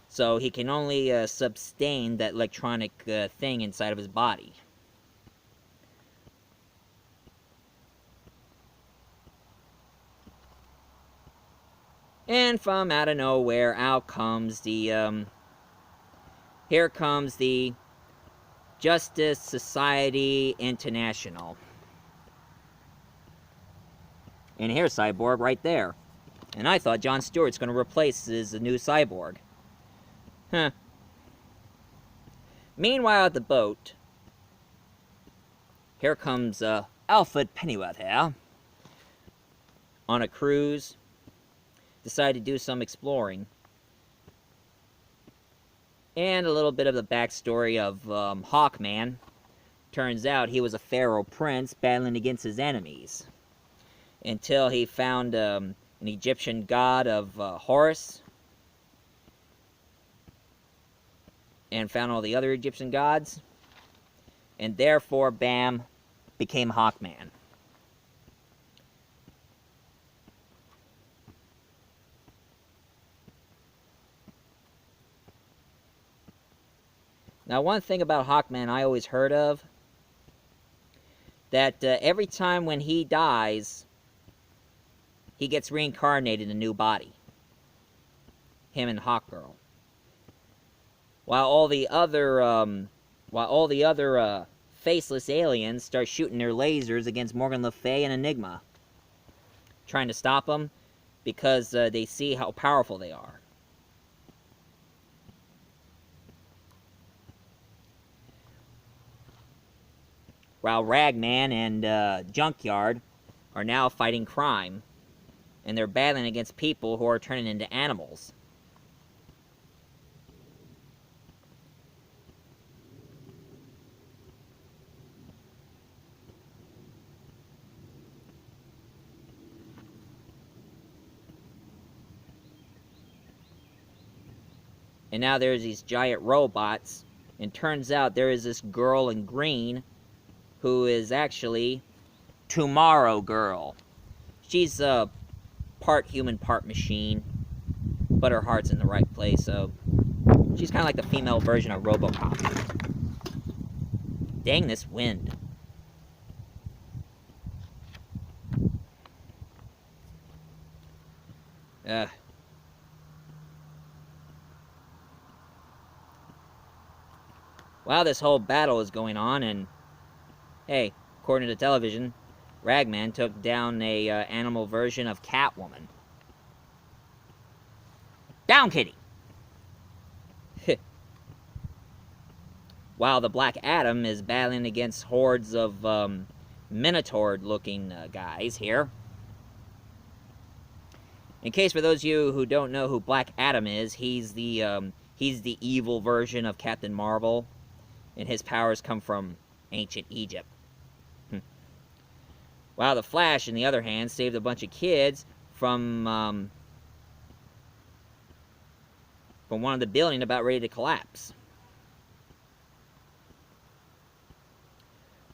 So he can only sustain that electronic thing inside of his body. And from out of nowhere, out comes the, here comes the Justice Society International. And here's Cyborg right there. And I thought John Stewart's going to replace his new Cyborg. Huh. Meanwhile at the boat, here comes Alfred Pennyworth here. On a cruise. Decided to do some exploring. And a little bit of the backstory of Hawkman. Turns out he was a pharaoh prince battling against his enemies. Until he found an Egyptian god of Horus. And found all the other Egyptian gods. And therefore, bam, became Hawkman. Now, one thing about Hawkman I always heard of, that every time when he dies, he gets reincarnated in a new body. Him and Hawkgirl. While all the other faceless aliens start shooting their lasers against Morgan Le Fay and Enigma, trying to stop them because they see how powerful they are. While Ragman and Junkyard are now fighting crime, and they're battling against people who are turning into animals. And now there's these giant robots, and turns out there is this girl in green who is actually Tomorrow Girl. She's part human, part machine, but her heart's in the right place, so she's kind of like the female version of RoboCop. Dang this wind. While this whole battle is going on, and hey, according to television, Ragman took down a animal version of Catwoman. Down, kitty! While the Black Adam is battling against hordes of Minotaur-looking guys here. In case for those of you who don't know who Black Adam is, he's the evil version of Captain Marvel, and his powers come from ancient Egypt. While the Flash, on the other hand, saved a bunch of kids from one of the buildings about ready to collapse.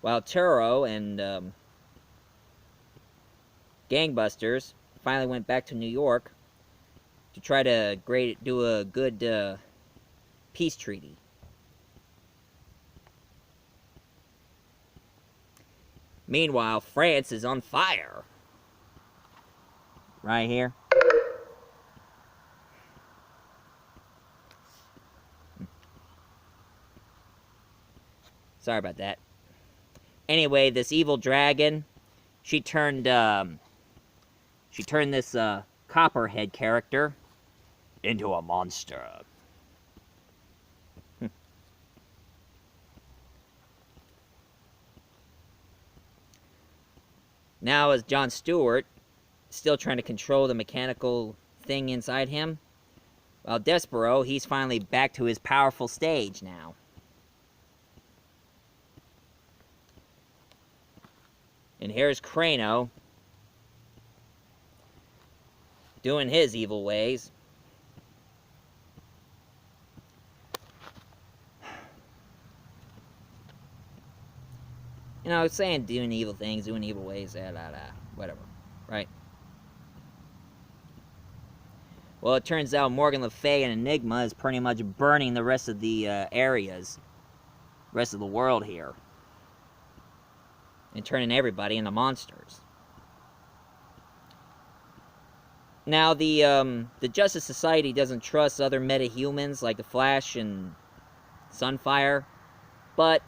While Turo and Gangbusters finally went back to New York to try to do a good peace treaty. Meanwhile, France is on fire. Right here. Sorry about that. Anyway, this evil dragon, she turned this Copperhead character into a monster. Now, as John Stewart still trying to control the mechanical thing inside him. Well, Despero, he's finally back to his powerful stage now. And here's Crano doing his evil ways. You know, saying doing evil things, doing evil ways, whatever, right? Well, it turns out Morgan Le Fay and Enigma is pretty much burning the rest of the areas, rest of the world here, and turning everybody into monsters. Now, the Justice Society doesn't trust other metahumans like the Flash and Sunfire, but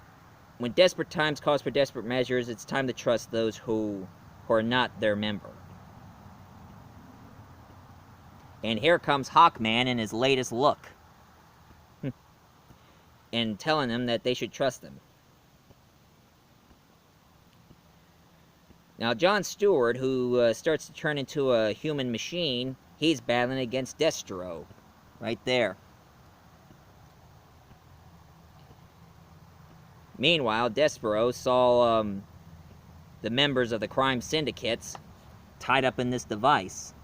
when desperate times calls for desperate measures, it's time to trust those who are not their member. And here comes Hawkman in his latest look. And telling them that they should trust him. Now, John Stewart, who starts to turn into a human machine, he's battling against Destro. Right there. Meanwhile, Despero saw the members of the crime syndicates tied up in this device.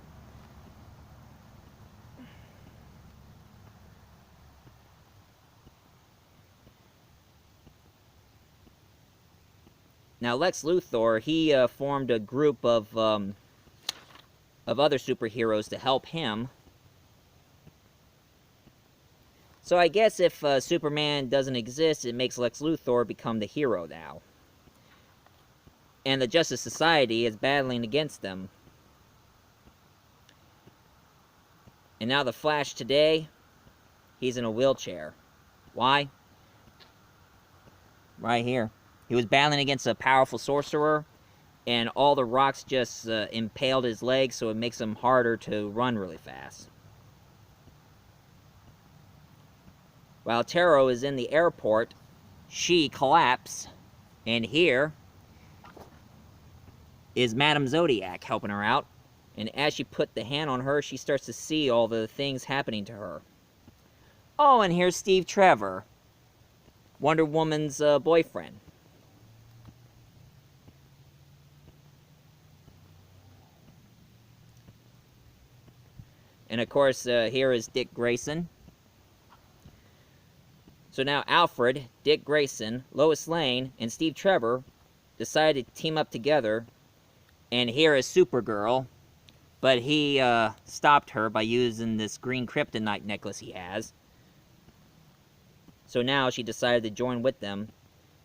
Now, Lex Luthor, he formed a group of other superheroes to help him. So I guess if Superman doesn't exist, it makes Lex Luthor become the hero now. And the Justice Society is battling against them. And now the Flash today, he's in a wheelchair. Why? Right here. He was battling against a powerful sorcerer, and all the rocks just impaled his legs, so it makes him harder to run really fast. While Taro is in the airport, she collapsed, and here is Madame Zodiac helping her out. And as she put the hand on her, she starts to see all the things happening to her. Oh, and here's Steve Trevor, Wonder Woman's boyfriend. And of course, here is Dick Grayson. So now Alfred, Dick Grayson, Lois Lane, and Steve Trevor decided to team up together. And here is Supergirl. But he stopped her by using this green kryptonite necklace he has. So now she decided to join with them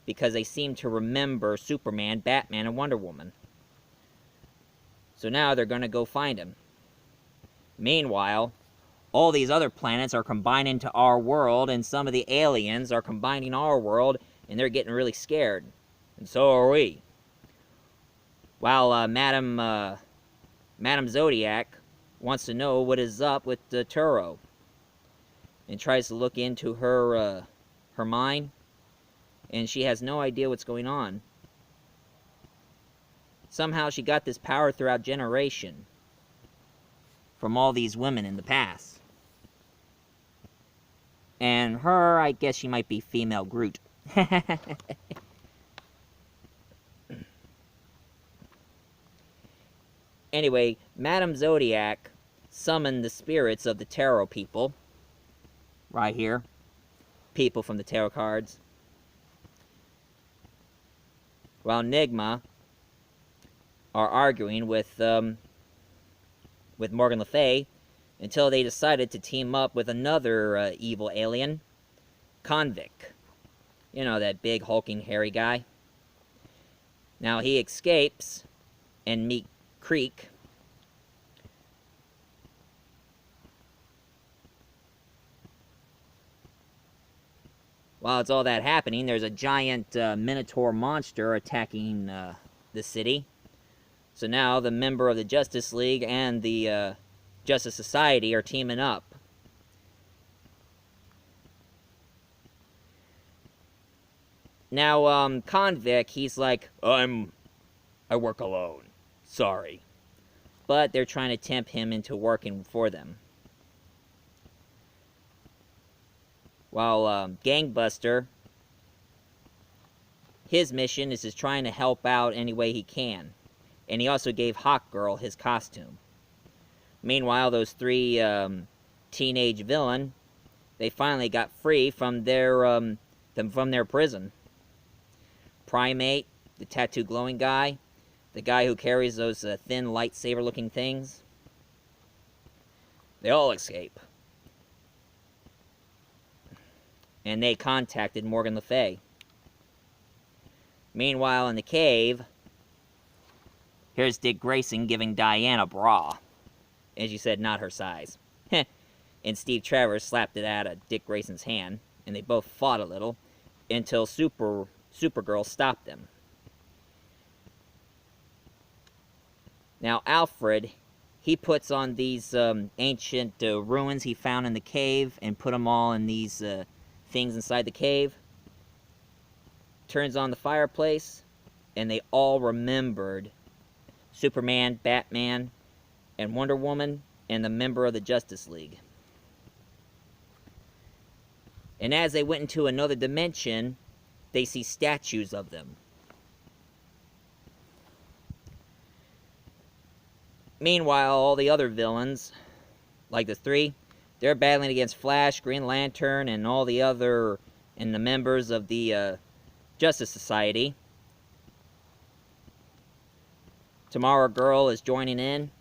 because they seem to remember Superman, Batman, and Wonder Woman. So now they're going to go find him. Meanwhile, all these other planets are combining to our world, and some of the aliens are combining our world, and they're getting really scared. And so are we. While Madame Zodiac wants to know what is up with Turo, and tries to look into her mind, and she has no idea what's going on. Somehow she got this power throughout generation from all these women in the past. And her, I guess she might be female Groot. Anyway, Madame Zodiac summoned the spirits of the tarot people. Right here. People from the tarot cards. While Enigma are arguing with Morgan Le Fay until they decided to team up with another evil alien, Convict. You know, that big, hulking, hairy guy. Now he escapes and meets Creek. While it's all that happening, there's a giant Minotaur monster attacking the city. So now the member of the Justice League and the Justice Society are teaming up. Now, Convict, he's like, I work alone. Sorry. but they're trying to tempt him into working for them. While Gangbuster, his mission is just trying to help out any way he can. And he also gave Hawkgirl his costume. Meanwhile, those three teenage villains, they finally got free from their prison. Primate, the tattoo glowing guy, the guy who carries those thin lightsaber-looking things, they all escape. And they contacted Morgan Le Fay. Meanwhile, in the cave, here's Dick Grayson giving Diane a bra. As you said, not her size. And Steve Travers slapped it out of Dick Grayson's hand, and they both fought a little, until Supergirl stopped them. Now, Alfred, he puts on these ancient ruins he found in the cave, and put them all in these things inside the cave. Turns on the fireplace, and they all remembered Superman, Batman, and Wonder Woman, and the member of the Justice League. And as they went into another dimension, they see statues of them. Meanwhile, all the other villains, like the three, they're battling against Flash, Green Lantern, and all the other, and the members of the Justice Society. Tomorrow Girl is joining in,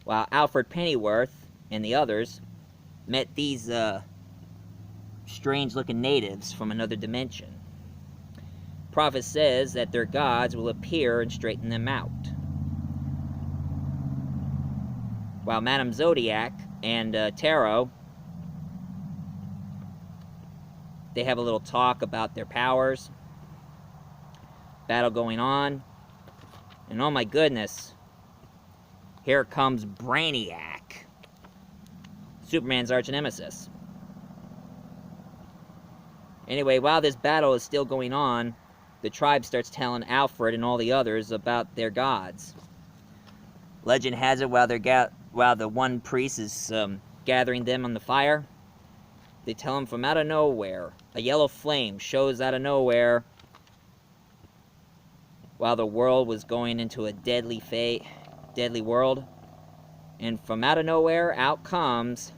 while Alfred Pennyworth and the others met these strange-looking natives from another dimension. Prophet says that their gods will appear and straighten them out. While Madame Zodiac and Tarot, they have a little talk about their powers. Battle going on. And oh my goodness, here comes Brainiac, Superman's arch nemesis. Anyway, while this battle is still going on, the tribe starts telling Alfred and all the others about their gods. Legend has it, while the one priest is gathering them on the fire, they tell him from out of nowhere, a yellow flame shows out of nowhere while the world was going into a deadly world. And from out of nowhere, out comes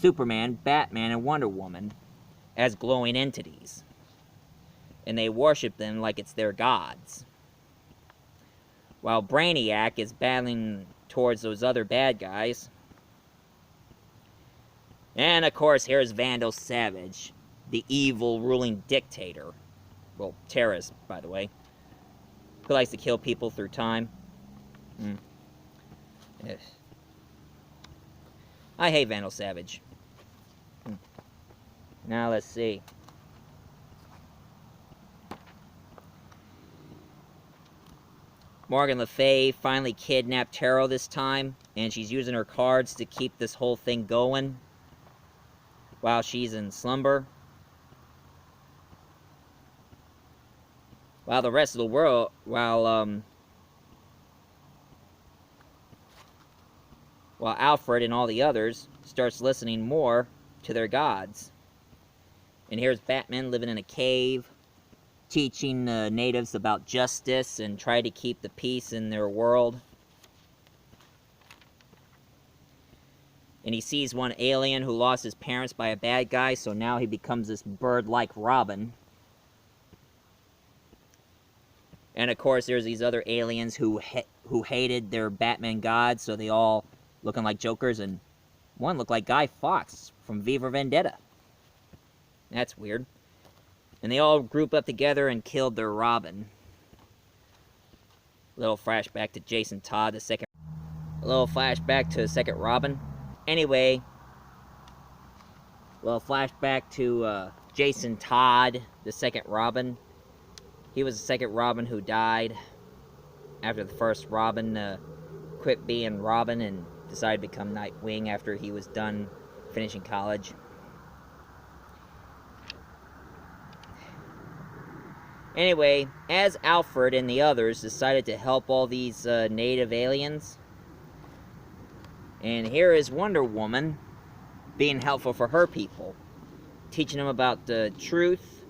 Superman, Batman, and Wonder Woman as glowing entities. And they worship them like it's their gods. While Brainiac is battling towards those other bad guys. And of course, here's Vandal Savage, the evil ruling dictator. Well, terrorist, by the way. Who likes to kill people through time. Yes. I hate Vandal Savage. Now let's see. Morgan Le Fay finally kidnapped Tarot this time, and she's using her cards to keep this whole thing going while she's in slumber. While the rest of the world, while Alfred and all the others starts listening more to their gods. And here's Batman living in a cave, teaching natives about justice and try to keep the peace in their world. And he sees one alien who lost his parents by a bad guy, so now he becomes this bird-like Robin. And of course, there's these other aliens who hated their Batman gods, so they all looking like Jokers, and one looked like Guy Fawkes from V for Vendetta. That's weird. And they all group up together and killed their Robin. Little flashback to Jason Todd, the second. A little flashback to the second Robin. Anyway, well, flashback to Jason Todd, the second Robin. He was the second Robin who died after the first Robin quit being Robin and decided to become Nightwing after he was done finishing college. Anyway, as Alfred and the others decided to help all these native aliens, and here is Wonder Woman being helpful for her people, teaching them about the truth.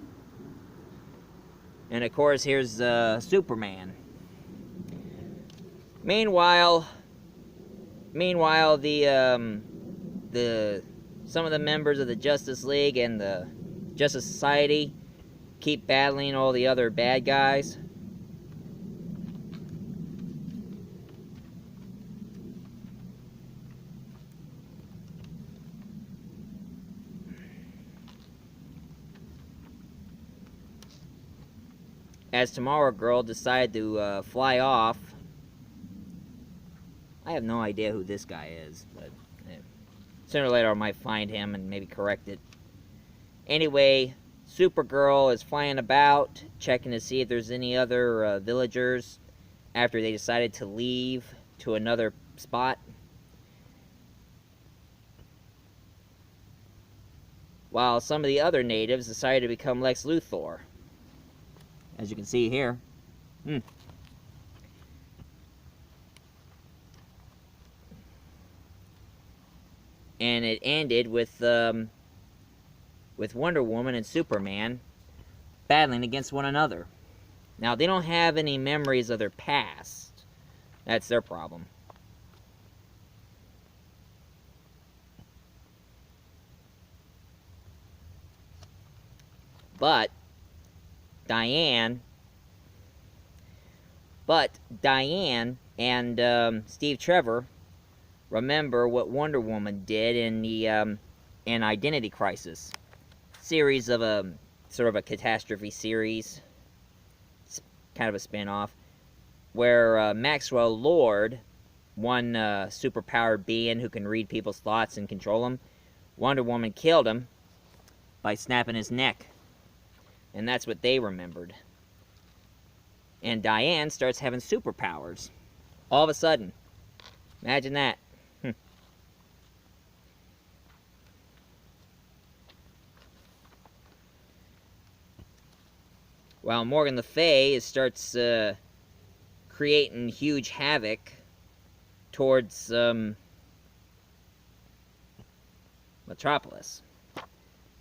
And of course, here's Superman. Meanwhile, the some of the members of the Justice League and the Justice Society keep battling all the other bad guys. As Tomorrow Girl decided to fly off. I have no idea who this guy is, but sooner or later I might find him and maybe correct it. Anyway, Supergirl is flying about, checking to see if there's any other villagers after they decided to leave to another spot. While some of the other natives decided to become Lex Luthor. As you can see here. And it ended with Wonder Woman and Superman battling against one another. Now, they don't have any memories of their past. That's their problem. But Diane and Steve Trevor remember what Wonder Woman did in the in Identity Crisis series of a sort of a catastrophe series. It's kind of a spin-off where Maxwell Lord, one superpowered being who can read people's thoughts and control them, Wonder Woman killed him by snapping his neck. And that's what they remembered. And Diane starts having superpowers. All of a sudden. Imagine that. While Morgan Le Fay starts creating huge havoc towards Metropolis.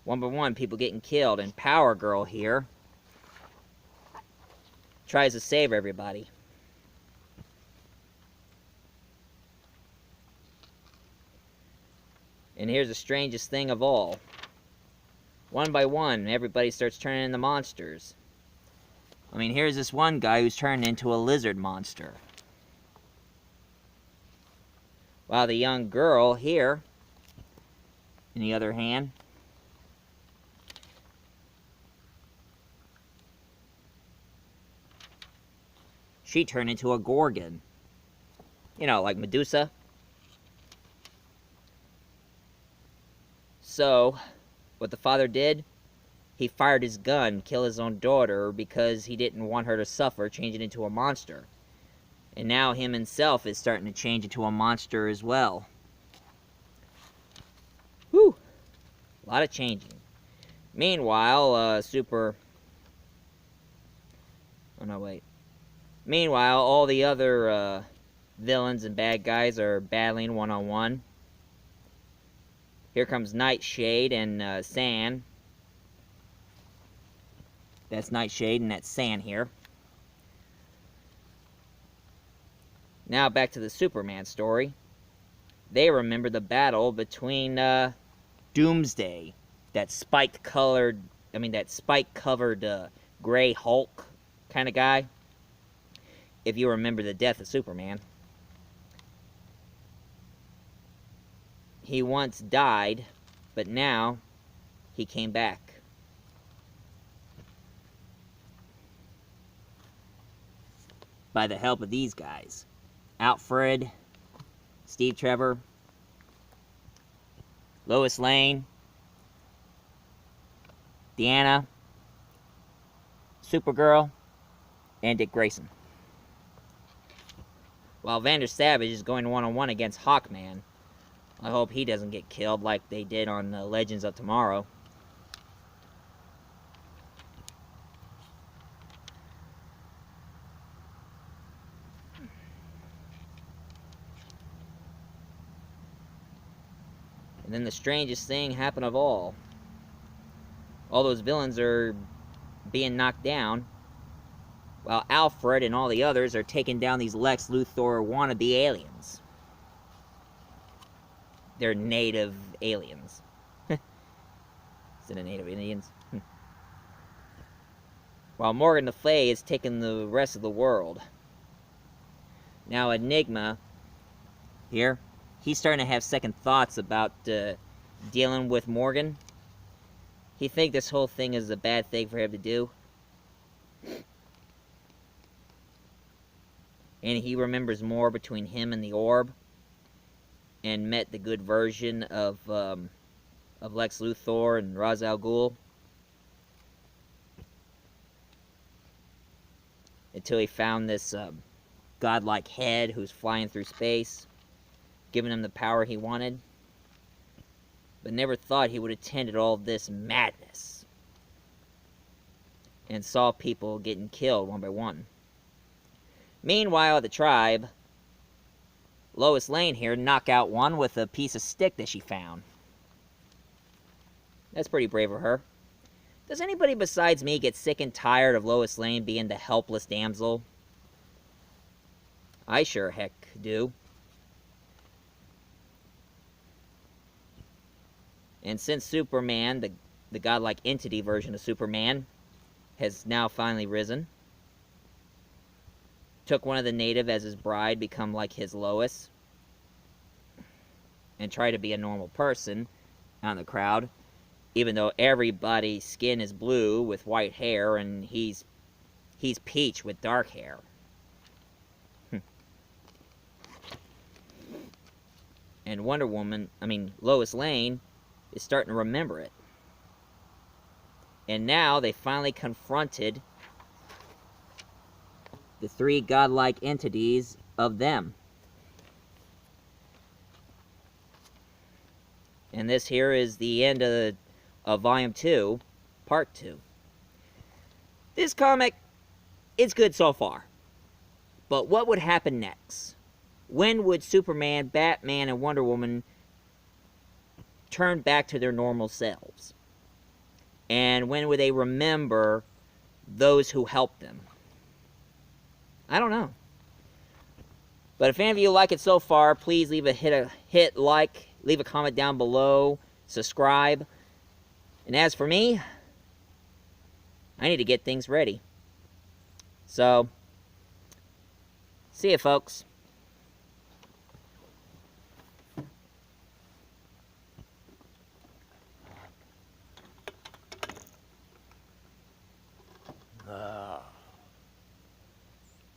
One by one, people getting killed, and Power Girl here tries to save everybody. And here's the strangest thing of all. One by one, everybody starts turning into monsters. I mean, here's this one guy who's turned into a lizard monster. While the young girl here, on the other hand, she turned into a Gorgon. You know, like Medusa. So, what the father did, he fired his gun, killed his own daughter because he didn't want her to suffer, changing into a monster. And now him himself is starting to change into a monster as well. Whew! A lot of changing. Meanwhile, Meanwhile, all the other villains and bad guys are battling one-on-one. Here comes Nightshade and San. That's Nightshade and that's San here. Now back to the Superman story. They remember the battle between Doomsday, that spike-covered gray Hulk kind of guy. If you remember the death of Superman. He once died, but now he came back. By the help of these guys. Alfred, Steve Trevor, Lois Lane, Deanna, Supergirl, and Dick Grayson. While Vander Savage is going one-on-one against Hawkman. I hope he doesn't get killed like they did on Legends of Tomorrow. And then the strangest thing happened of all. All those villains are being knocked down, while Alfred and all the others are taking down these Lex Luthor wannabe aliens. They're native aliens. Instead of native Indians. While Morgan Le Fay is taking the rest of the world. Now Enigma, here, he's starting to have second thoughts about dealing with Morgan. He thinks this whole thing is a bad thing for him to do. And he remembers more between him and the Orb. And met the good version of Lex Luthor and Ra's al Ghul. Until he found this godlike head who's flying through space, giving him the power he wanted. But never thought he would attend all this madness. And saw people getting killed one by one. Meanwhile, the tribe, Lois Lane here knock out one with a piece of stick that she found. That's pretty brave of her. Does anybody besides me get sick and tired of Lois Lane being the helpless damsel? I sure heck do. And since Superman, the godlike entity version of Superman, has now finally risen, took one of the native as his bride, become like his Lois, and try to be a normal person out in the crowd, even though everybody's skin is blue with white hair and he's peach with dark hair. And Lois Lane is starting to remember it. And now they finally confronted the three godlike entities of them. And this here is the end of Volume 2, Part 2. This comic, it's good so far. But what would happen next? When would Superman, Batman, and Wonder Woman turn back to their normal selves? And when would they remember those who helped them? I don't know. But if any of you like it so far, please leave a hit like, leave a comment down below, subscribe. And as for me, I need to get things ready. So, see ya, folks.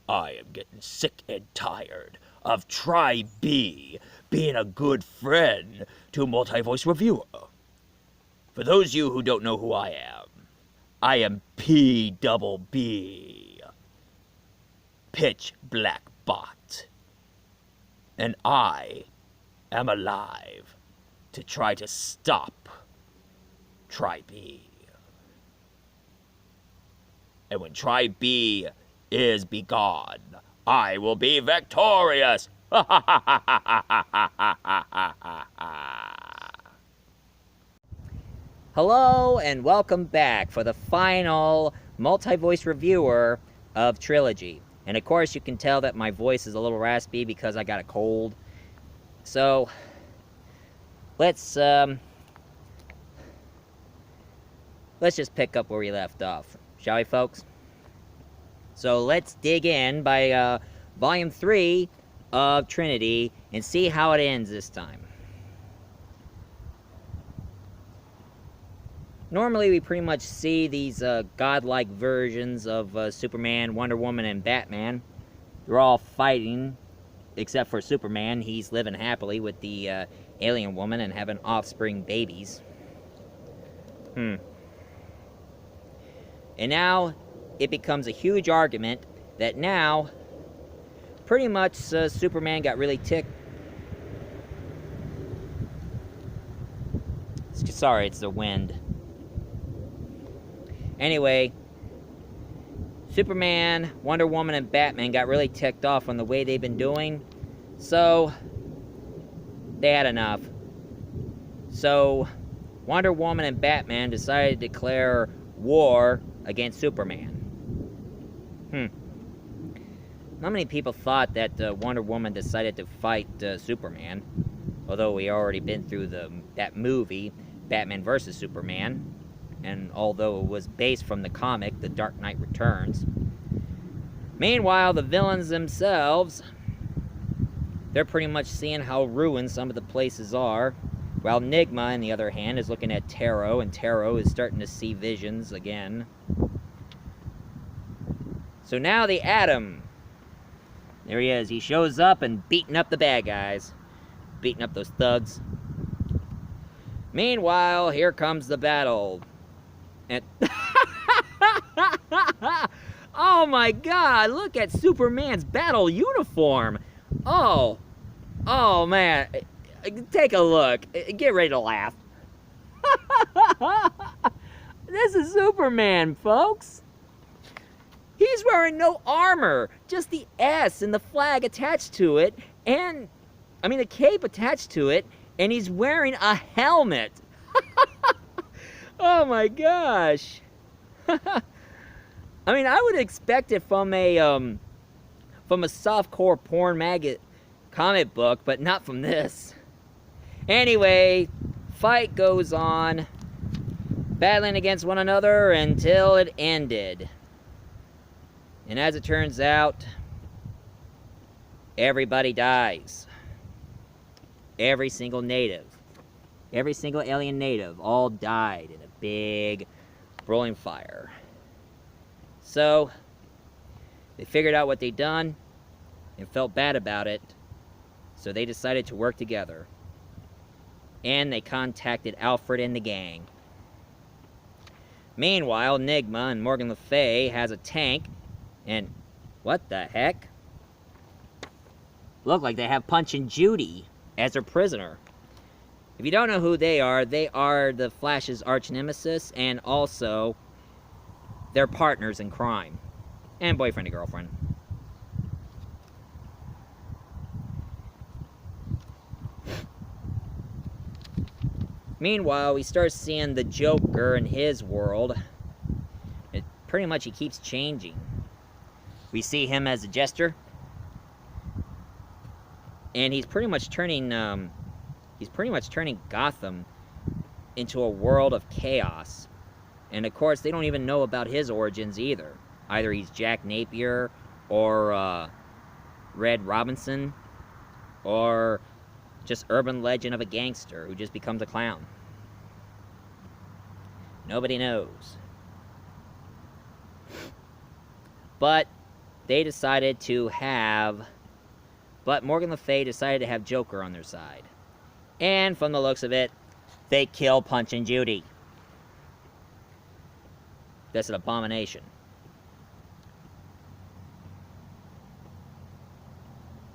I am getting sick and tired of Try B being a good friend to Multi-Voice Reviewer. For those of you who don't know who I am P-double-B, Pitch Black Bot, and I am alive to try to stop Try B. And when Try B is begone, I will be victorious. Hello and welcome back for the final multi-voice reviewer of Trilogy. And of course you can tell that my voice is a little raspy because I got a cold. So let's just pick up where we left off, shall we, folks? So let's dig in by Volume 3 of Trinity and see how it ends this time. Normally we pretty much see these godlike versions of Superman, Wonder Woman, and Batman. They're all fighting, except for Superman. He's living happily with the alien woman and having offspring babies. And now it becomes a huge argument that now pretty much Superman got really ticked. Sorry, it's the wind. Anyway, Superman, Wonder Woman, and Batman got really ticked off on the way they've been doing, so they had enough. So, Wonder Woman and Batman decided to declare war against Superman. Not many people thought that Wonder Woman decided to fight Superman, although we already been through that movie, Batman vs. Superman, and although it was based from the comic, The Dark Knight Returns. Meanwhile, the villains themselves, they're pretty much seeing how ruined some of the places are, while Nigma, on the other hand, is looking at Tarot, and Tarot is starting to see visions again. So now the Atom. There he is. He shows up and beating up the bad guys. Beating up those thugs. Meanwhile, here comes the battle. And oh my god, look at Superman's battle uniform. Oh man. Take a look. Get ready to laugh. This is Superman, folks. He's wearing no armor, just the S and the flag attached to it, and, the cape attached to it, and he's wearing a helmet. Oh my gosh. I would expect it from a softcore porn comic book, but not from this. Anyway, fight goes on, battling against one another until it ended. And as it turns out, everybody dies. Every single native. Every single alien native all died in a big rolling fire. So, they figured out what they'd done and felt bad about it. So they decided to work together. And they contacted Alfred and the gang. Meanwhile, Nigma and Morgan Le Fay has a tank. And what the heck? Look like they have Punch and Judy as their prisoner. If you don't know who they are the Flash's arch nemesis, and also their partners in crime. And boyfriend and girlfriend. Meanwhile, we start seeing the Joker in his world. Pretty much he keeps changing. We see him as a jester, and he's pretty much turning Gotham into a world of chaos. And of course, they don't even know about his origins either. Either he's Jack Napier, or Red Robinson, or just urban legend of a gangster who just becomes a clown. Nobody knows. But Morgan Le Fay decided to have Joker on their side. And from the looks of it, they kill Punch and Judy. That's an abomination.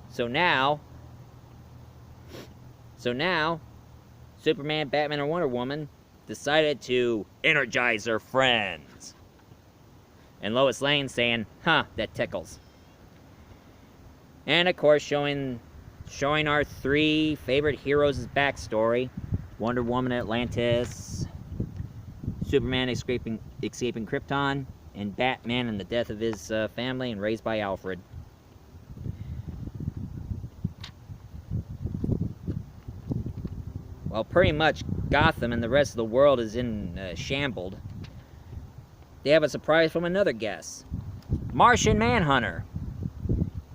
So now, Superman, Batman, and Wonder Woman decided to energize their friends. And Lois Lane saying, that tickles. And of course, showing our three favorite heroes' backstory. Wonder Woman at Atlantis, Superman escaping Krypton, and Batman and the death of his family and raised by Alfred. Well, pretty much Gotham and the rest of the world is in shambled. They have a surprise from another guest. Martian Manhunter.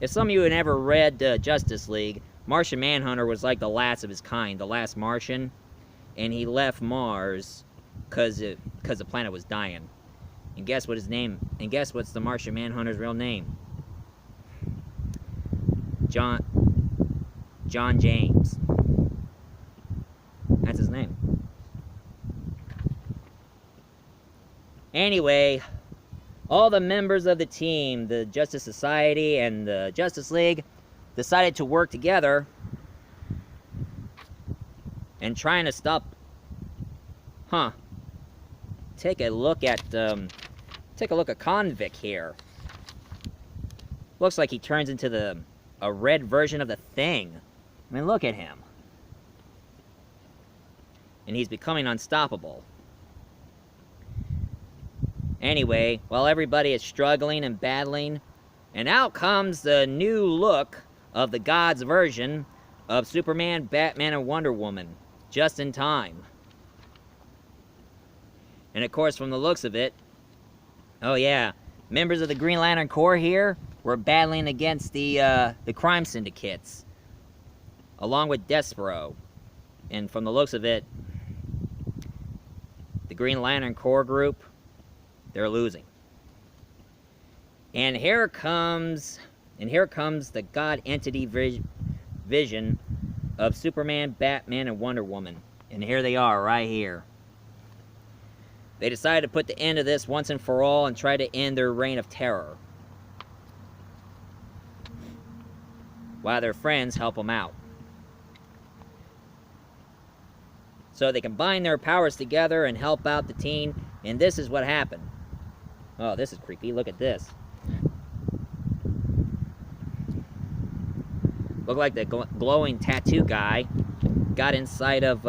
If some of you had ever read Justice League, Martian Manhunter was like the last of his kind, the last Martian, and he left Mars because the planet was dying. And guess what's the Martian Manhunter's real name? John James. That's his name. Anyway, all the members of the team, the Justice Society and the Justice League, decided to work together and trying to stop. Take a look at Convict here. Looks like he turns into a red version of the Thing. I mean, look at him. and he's becoming unstoppable. Anyway, while everybody is struggling and battling, and out comes the new look of the gods' version of Superman, Batman, and Wonder Woman, just in time. And of course, from the looks of it, oh yeah, members of the Green Lantern Corps here were battling against the crime syndicates, along with Despero. And from the looks of it, the Green Lantern Corps group, they're losing. And here comes the God entity vision of Superman, Batman, and Wonder Woman. And here they are, right here. They decided to put the end to this once and for all and try to end their reign of terror, while their friends help them out. So they combine their powers together and help out the teen, and this is what happened. Oh, this is creepy. Look at this. Looked like the glowing tattoo guy got inside of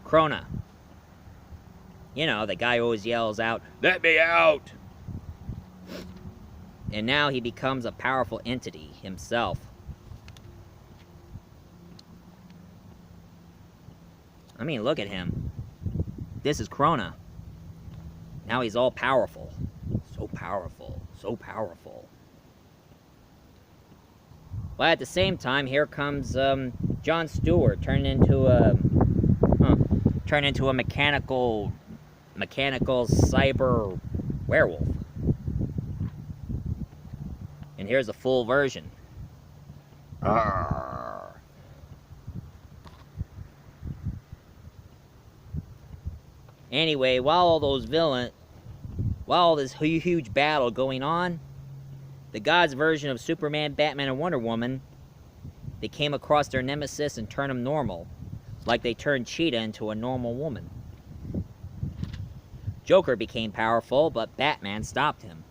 Krona. You know, the guy who always yells out, Let me out! and now he becomes a powerful entity himself. I mean, look at him. This is Krona. Now he's all powerful. So powerful. So powerful. But at the same time, here comes John Stewart turned into a mechanical cyber werewolf. And here's the full version. Arrgh. Anyway, while all this huge battle going on, the gods' version of Superman, Batman, and Wonder Woman, they came across their nemesis and turned him normal, like they turned Cheetah into a normal woman. Joker became powerful, but Batman stopped him.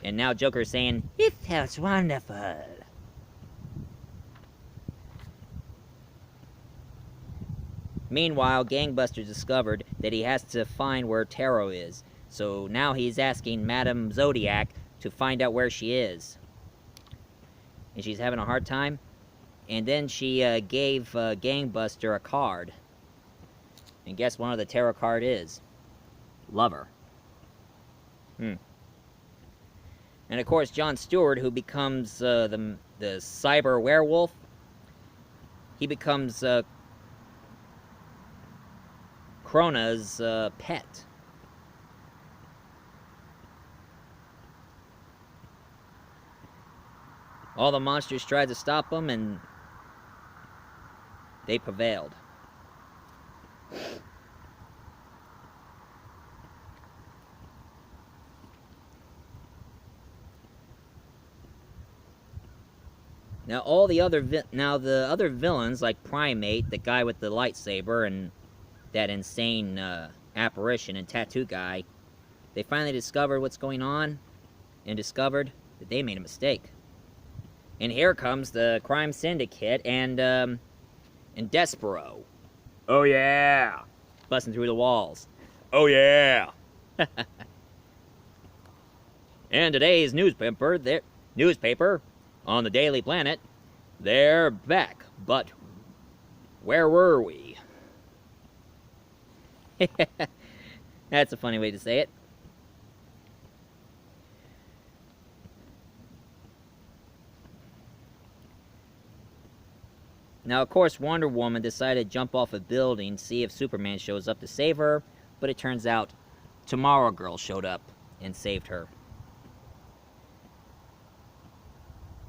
And now Joker's saying, "It felt wonderful." Meanwhile, Gangbusters discovered that he has to find where Taro is, so now he's asking Madame Zodiac to find out where she is. And she's having a hard time. And then she gave Gangbuster a card. And guess what the tarot card is? Lover. And of course, John Stewart, who becomes the cyber werewolf, he becomes Krona's pet. All the monsters tried to stop him, and they prevailed. Now the other villains, like Primate, the guy with the lightsaber, and that insane apparition and tattoo guy, they finally discovered what's going on, and discovered that they made a mistake. And here comes the crime syndicate and Despero. Oh yeah! Busting through the walls. Oh yeah! And today's newspaper on the Daily Planet, they're back. But where were we? That's a funny way to say it. Now, of course, Wonder Woman decided to jump off a building, see if Superman shows up to save her, but it turns out Tomorrow Girl showed up and saved her.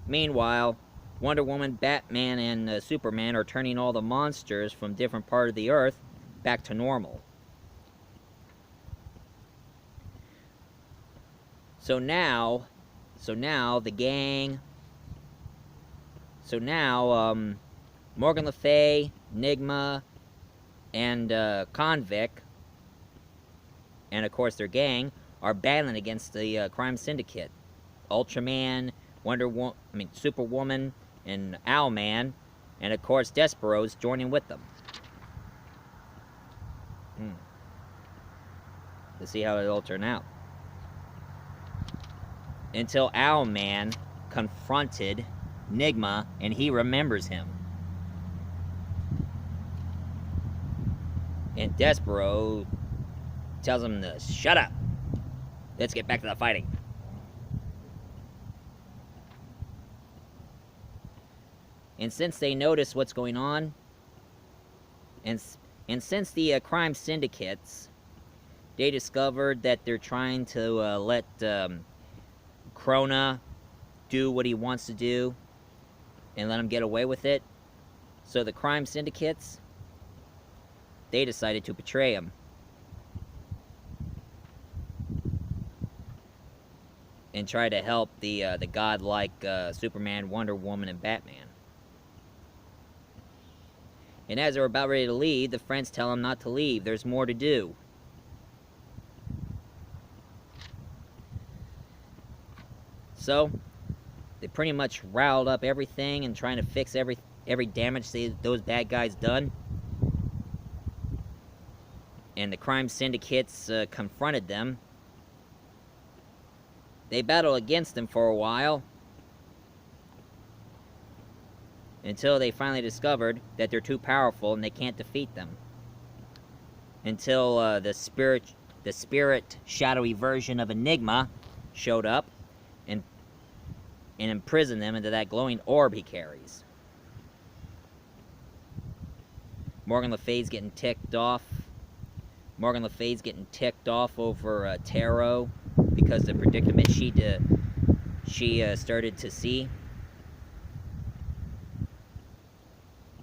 Meanwhile, Wonder Woman, Batman, and Superman are turning all the monsters from different parts of the Earth back to normal. So now the gang... Morgan Le Fay, Nigma, and Convict, and of course their gang, are battling against the crime syndicate. Ultraman, Superwoman and Owlman, and of course Despero's joining with them. Let's see how it'll turn out. Until Owlman confronted Nigma, and he remembers him. And Despero tells him to shut up. Let's get back to the fighting. And since they notice what's going on, and since the crime syndicates, they discovered that they're trying to let Krona do what he wants to do and let him get away with it. So the crime syndicates, they decided to betray him. And try to help the godlike Superman, Wonder Woman, and Batman. And as they're about ready to leave, the friends tell them not to leave. There's more to do. So, they pretty much riled up everything and trying to fix every damage those bad guys done. And the crime syndicates confronted them. They battled against them for a while, until they finally discovered that they're too powerful and they can't defeat them. Until the spirit shadowy version of Enigma showed up and imprisoned them into that glowing orb he carries. Morgan Le Fay's getting ticked off. Morgan Le Fay's getting ticked off over Tarot because the predicament she started to see.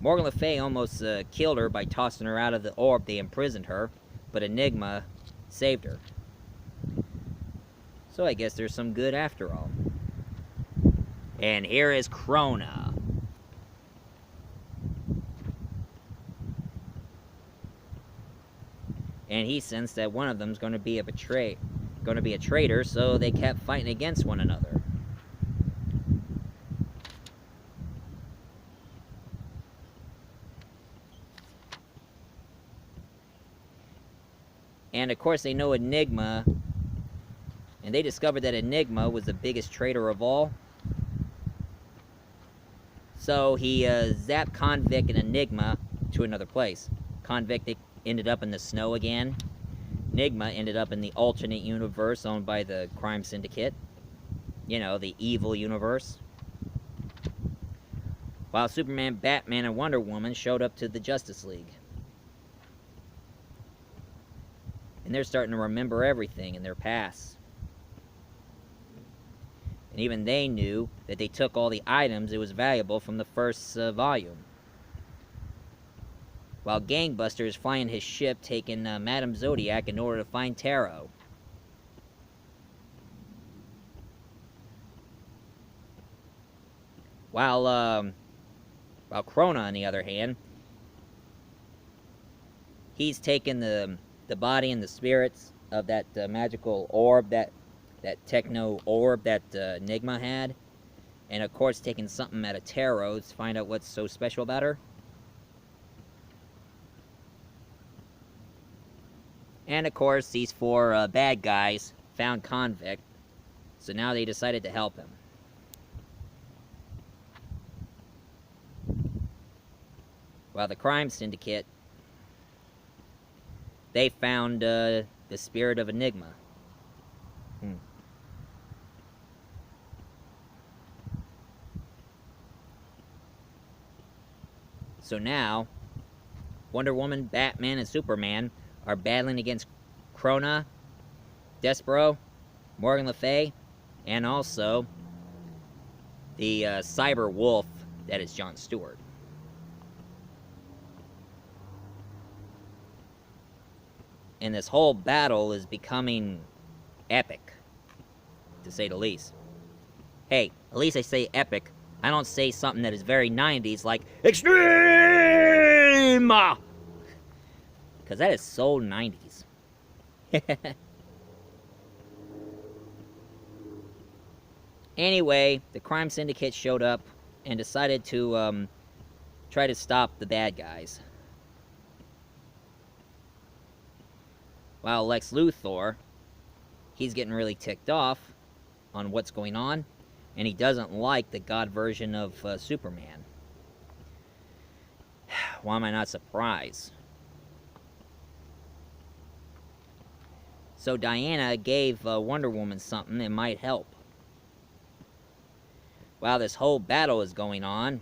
Morgan Le Fay almost killed her by tossing her out of the orb they imprisoned her, but Enigma saved her. So I guess there's some good after all. And here is Krona. And he sensed that one of them's going to be a traitor, so they kept fighting against one another. And of course they know Enigma, and they discovered that Enigma was the biggest traitor of all. So he zapped Convict and Enigma to another place. Convict ended up in the snow again. Enigma ended up in the alternate universe owned by the crime syndicate. You know, the evil universe. While Superman, Batman, and Wonder Woman showed up to the Justice League. And they're starting to remember everything in their past. And even they knew that they took all the items that was valuable from the first volume. While Gangbuster is flying his ship, taking Madame Zodiac in order to find Tarot. While Krona, on the other hand, he's taken the body and the spirits of that magical orb, that techno orb that Enigma had, and of course taking something out of Tarot to find out what's so special about her. And of course these four bad guys found Convict, so now they decided to help him. While the crime syndicate, they found the spirit of Enigma. So now, Wonder Woman, Batman, and Superman are battling against Krona, Despero, Morgan Le Fay, and also the cyber wolf that is Jon Stewart. And this whole battle is becoming epic, to say the least. Hey, at least I say epic. I don't say something that is very 90s like extreme! Because that is so 90s. Anyway, the crime syndicate showed up and decided to try to stop the bad guys. While Lex Luthor, he's getting really ticked off on what's going on, and he doesn't like the god version of Superman. Why am I not surprised? So Diana gave Wonder Woman something that might help. While this whole battle is going on,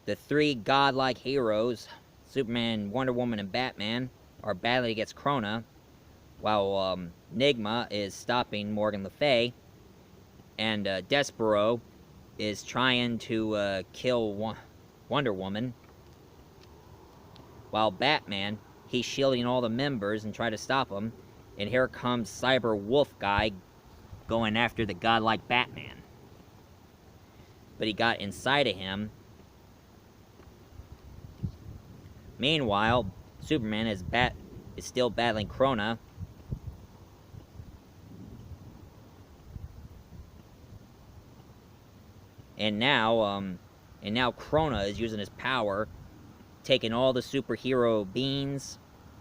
the three godlike heroes, Superman, Wonder Woman, and Batman, are battling against Krona, while Enigma is stopping Morgan Le Fay, and Despero is trying to kill Wonder Woman, while Batman, he's shielding all the members and trying to stop them, and here comes Cyber Wolf guy going after the godlike Batman. But he got inside of him. Meanwhile, Superman is still battling Krona. And now Krona is using his power, taking all the superhero beings,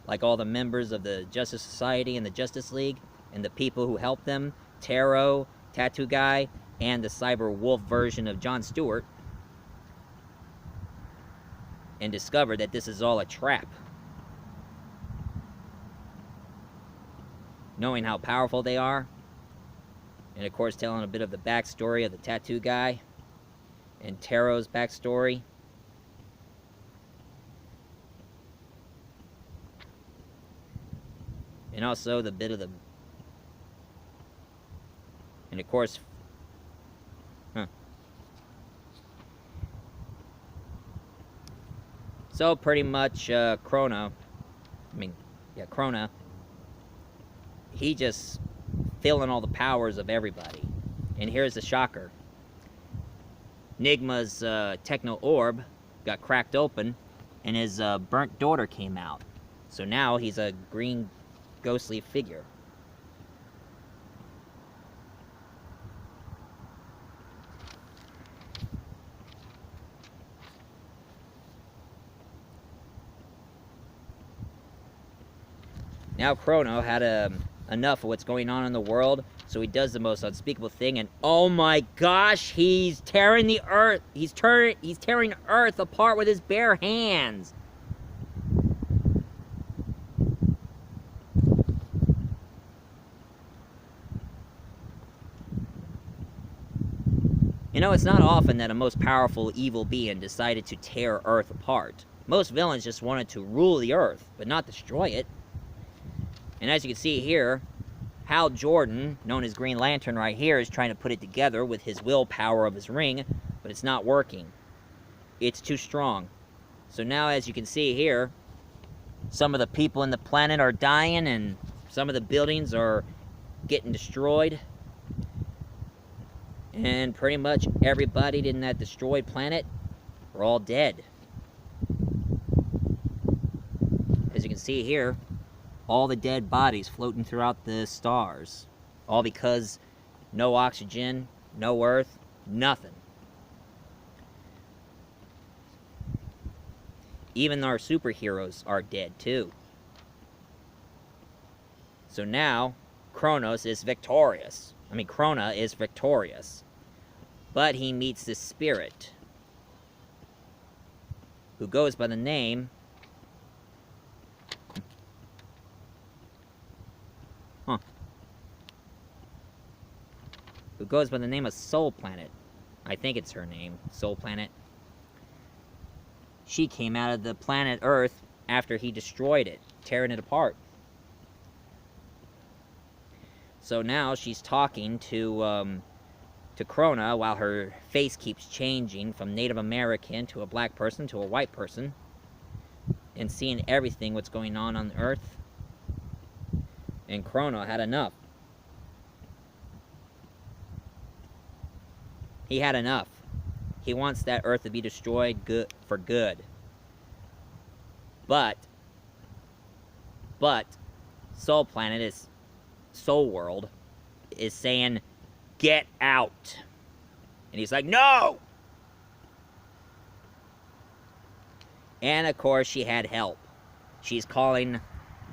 like all the members of the Justice Society and the Justice League, and the people who help them, Taro, Tattoo Guy, and the Cyber Wolf version of Jon Stewart, and discovered that this is all a trap. Knowing how powerful they are, and of course telling a bit of the backstory of the Tattoo Guy, and Taro's backstory. And also the bit of the... And of course... So pretty much Krona, he just filling all the powers of everybody. And here's the shocker. Enigma's techno orb got cracked open, and his burnt daughter came out. So now he's a green, ghostly figure. Now Krona had enough of what's going on in the world, so he does the most unspeakable thing, and oh my gosh, he's tearing the earth. He's tearing Earth apart with his bare hands. You know, it's not often that a most powerful evil being decided to tear Earth apart. Most villains just wanted to rule the Earth, but not destroy it. And as you can see here, Hal Jordan, known as Green Lantern right here, is trying to put it together with his willpower of his ring, but it's not working. It's too strong. So now, as you can see here, some of the people in the planet are dying, and some of the buildings are getting destroyed. And pretty much everybody in that destroyed planet are all dead. As you can see here, all the dead bodies floating throughout the stars. All because no oxygen, no Earth, nothing. Even our superheroes are dead too. So now, Krona is victorious. But he meets this spirit, who goes by the name... who goes by the name of Soul Planet. I think it's her name, Soul Planet. She came out of the planet Earth after he destroyed it, tearing it apart. So now she's talking to Krona while her face keeps changing from Native American to a black person to a white person, and seeing everything what's going on Earth. And Krona had enough. He had enough. He wants that Earth to be destroyed for good. But Soul Planet is Soul World is saying, "Get out." And he's like, "No!" And of course, she had help. She's calling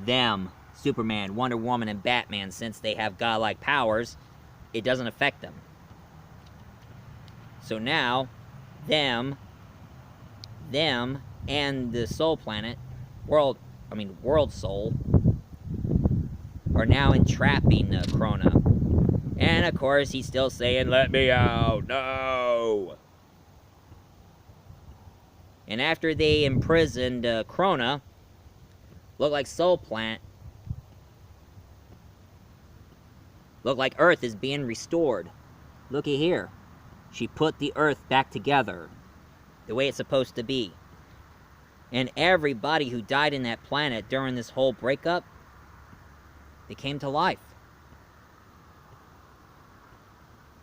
them, Superman, Wonder Woman, and Batman, since they have godlike powers, it doesn't affect them. So now, them, and the Soul Planet, World Soul, are now entrapping Krona. And of course, he's still saying, "Let me out, no!" And after they imprisoned Krona, looked like Earth is being restored. Looky here. She put the Earth back together, the way it's supposed to be. And everybody who died in that planet during this whole breakup, they came to life.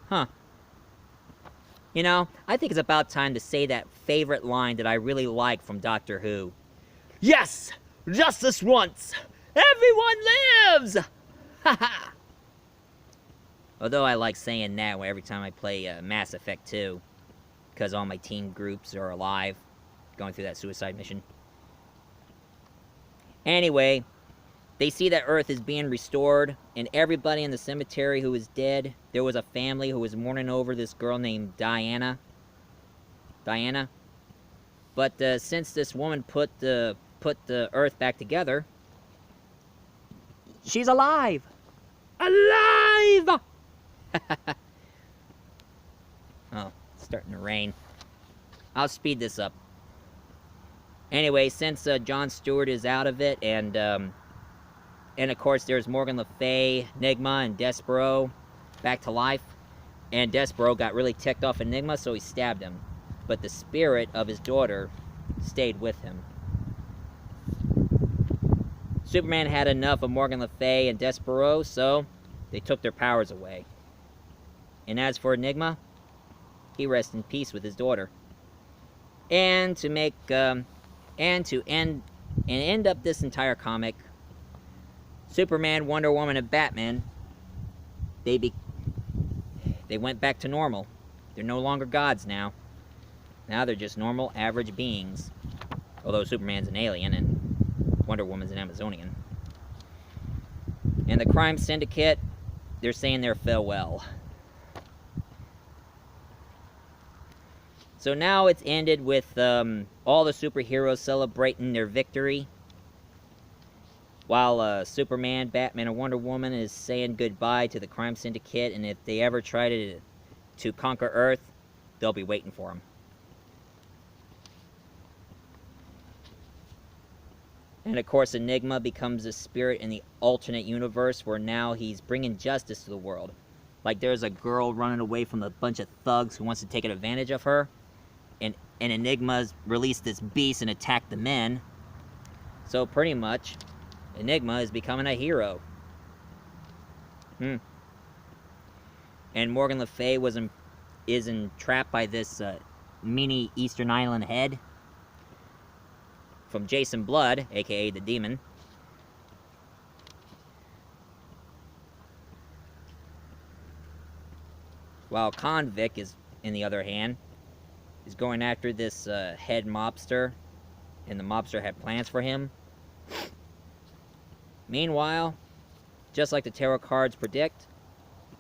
Huh. You know, I think it's about time to say that favorite line that I really like from Doctor Who. "Yes! Justice once! Everyone lives!" Ha ha! Although I like saying that every time I play Mass Effect 2, because all my team groups are alive, going through that suicide mission. Anyway, they see that Earth is being restored, and everybody in the cemetery who is dead, there was a family who was mourning over this girl named Diana. But since this woman put the Earth back together, she's alive! Alive! Oh, it's starting to rain. I'll speed this up. Anyway, since Jon Stewart is out of it, and of course there's Morgan Le Fay, Enigma, and Despero back to life, and Despero got really ticked off Enigma, so he stabbed him. But the spirit of his daughter stayed with him. Superman had enough of Morgan Le Fay and Despero, so they took their powers away. And as for Enigma, he rests in peace with his daughter. And to end up this entire comic, Superman, Wonder Woman, and Batman, they went back to normal. They're no longer gods now. Now they're just normal, average beings. Although Superman's an alien and Wonder Woman's an Amazonian. And the crime syndicate, they're saying their farewell. So now it's ended with all the superheroes celebrating their victory, while Superman, Batman, and Wonder Woman is saying goodbye to the crime syndicate, and if they ever try to conquer Earth, they'll be waiting for them. And of course, Enigma becomes a spirit in the alternate universe where now he's bringing justice to the world. Like there's a girl running away from a bunch of thugs who wants to take advantage of her. And Enigma's released this beast and attacked the men. So pretty much, Enigma is becoming a hero. And Morgan Le Fay is entrapped by this mini Eastern Island head from Jason Blood, aka the Demon. While Convict is, in the other hand, is going after this head mobster, and the mobster had plans for him. Meanwhile, just like the tarot cards predict,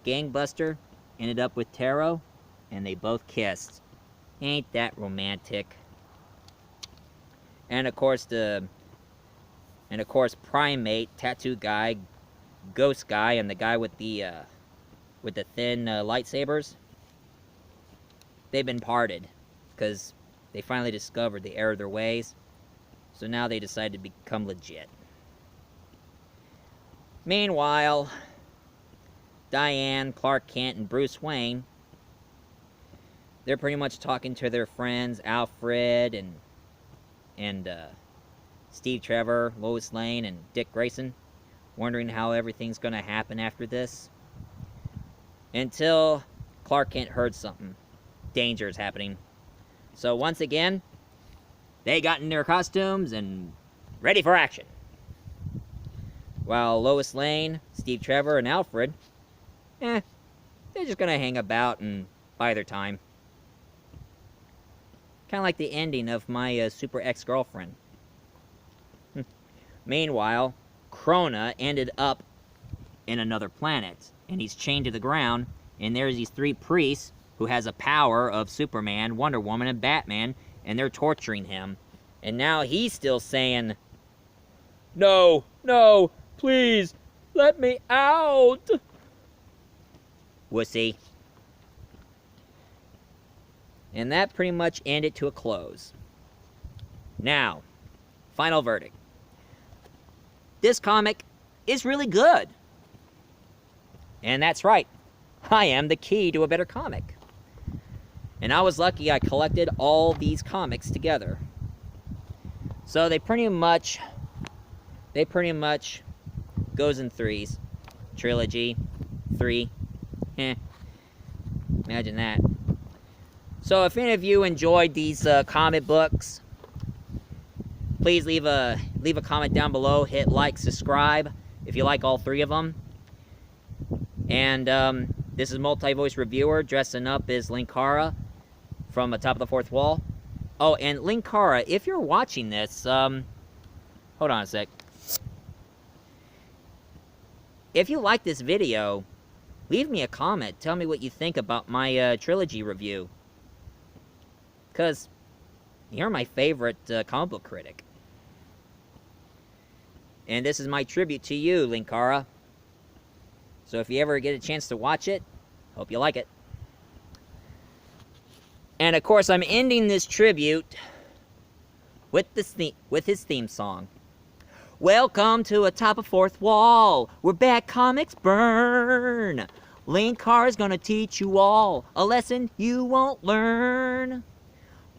Gangbuster ended up with Tarot, and they both kissed. Ain't that romantic? And of course Primate, Tattoo Guy, Ghost Guy, and the guy with the thin lightsabers, they've been parted because they finally discovered the error of their ways. So now they decided to become legit. Meanwhile, Diane, Clark Kent, and Bruce Wayne, they're pretty much talking to their friends Alfred and Steve Trevor, Lois Lane, and Dick Grayson, wondering how everything's going to happen after this. Until Clark Kent heard something. Danger is happening. So once again, they got in their costumes and ready for action. While Lois Lane, Steve Trevor, and Alfred, they're just gonna hang about and buy their time. Kind of like the ending of my super ex-girlfriend. Meanwhile, Krona ended up in another planet, and he's chained to the ground, and there's these 3 priests who has a power of Superman, Wonder Woman, and Batman, and they're torturing him. And now he's still saying, No, no, please, let me out. wussy. And that pretty much ended to a close. Now, final verdict. This comic is really good. And that's right. I am the key to a better comic. And I was lucky I collected all these comics together. So they pretty much goes in 3s. Trilogy, 3. Imagine that. So if any of you enjoyed these comic books, please leave a comment down below. Hit like, subscribe if you like all 3 of them. And this is Multi-Voice Reviewer dressing up as Linkara from the top of the 4th wall. Oh, and Linkara, if you're watching this, hold on a sec. If you like this video, leave me a comment. Tell me what you think about my trilogy review. Because you're my favorite comic book critic. And this is my tribute to you, Linkara. So if you ever get a chance to watch it, hope you like it. And of course, I'm ending this tribute with his theme song. Welcome to Atop a 4th Wall, where bad comics burn. Linkara's gonna teach you all a lesson you won't learn.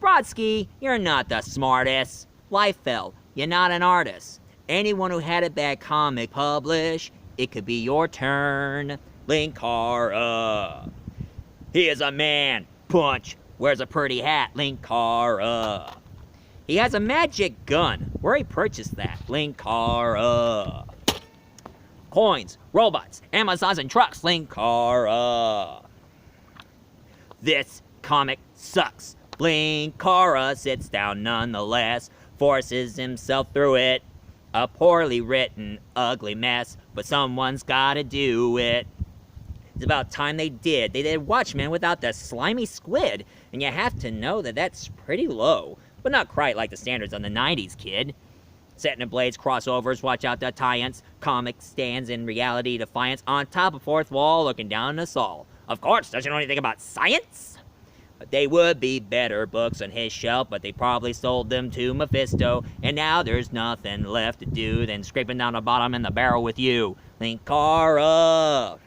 Brodsky, you're not the smartest. Liefeld, you're not an artist. Anyone who had a bad comic publish, it could be your turn. Linkara. He is a man. Punch. Wears a pretty hat. Linkara. He has a magic gun. Where he purchased that? Linkara. Coins, robots, Amazons, and trucks. Linkara. This comic sucks. Linkara sits down nonetheless, forces himself through it. A poorly written, ugly mess, but someone's gotta do it. It's about time they did. They did Watchmen without the slimy squid, and you have to know that that's pretty low, but not quite like the standards on the 90s, kid. Set in the Blades crossovers, watch out the tie-ins, comic stands in reality defiance, on top of 4th wall, looking down on us all. Of course, doesn't know anything about science? But they would be better books on his shelf, but they probably sold them to Mephisto, and now there's nothing left to do than scraping down the bottom in the barrel with you. Linkara.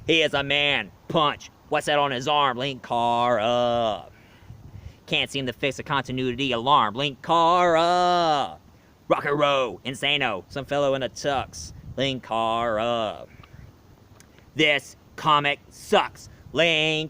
He is a man. Punch. What's that on his arm? Linkara. Can't seem to fix a continuity alarm. Linkara. Rock and roll. Insano. Some fellow in a tux. Linkara. This comic sucks. Linkara!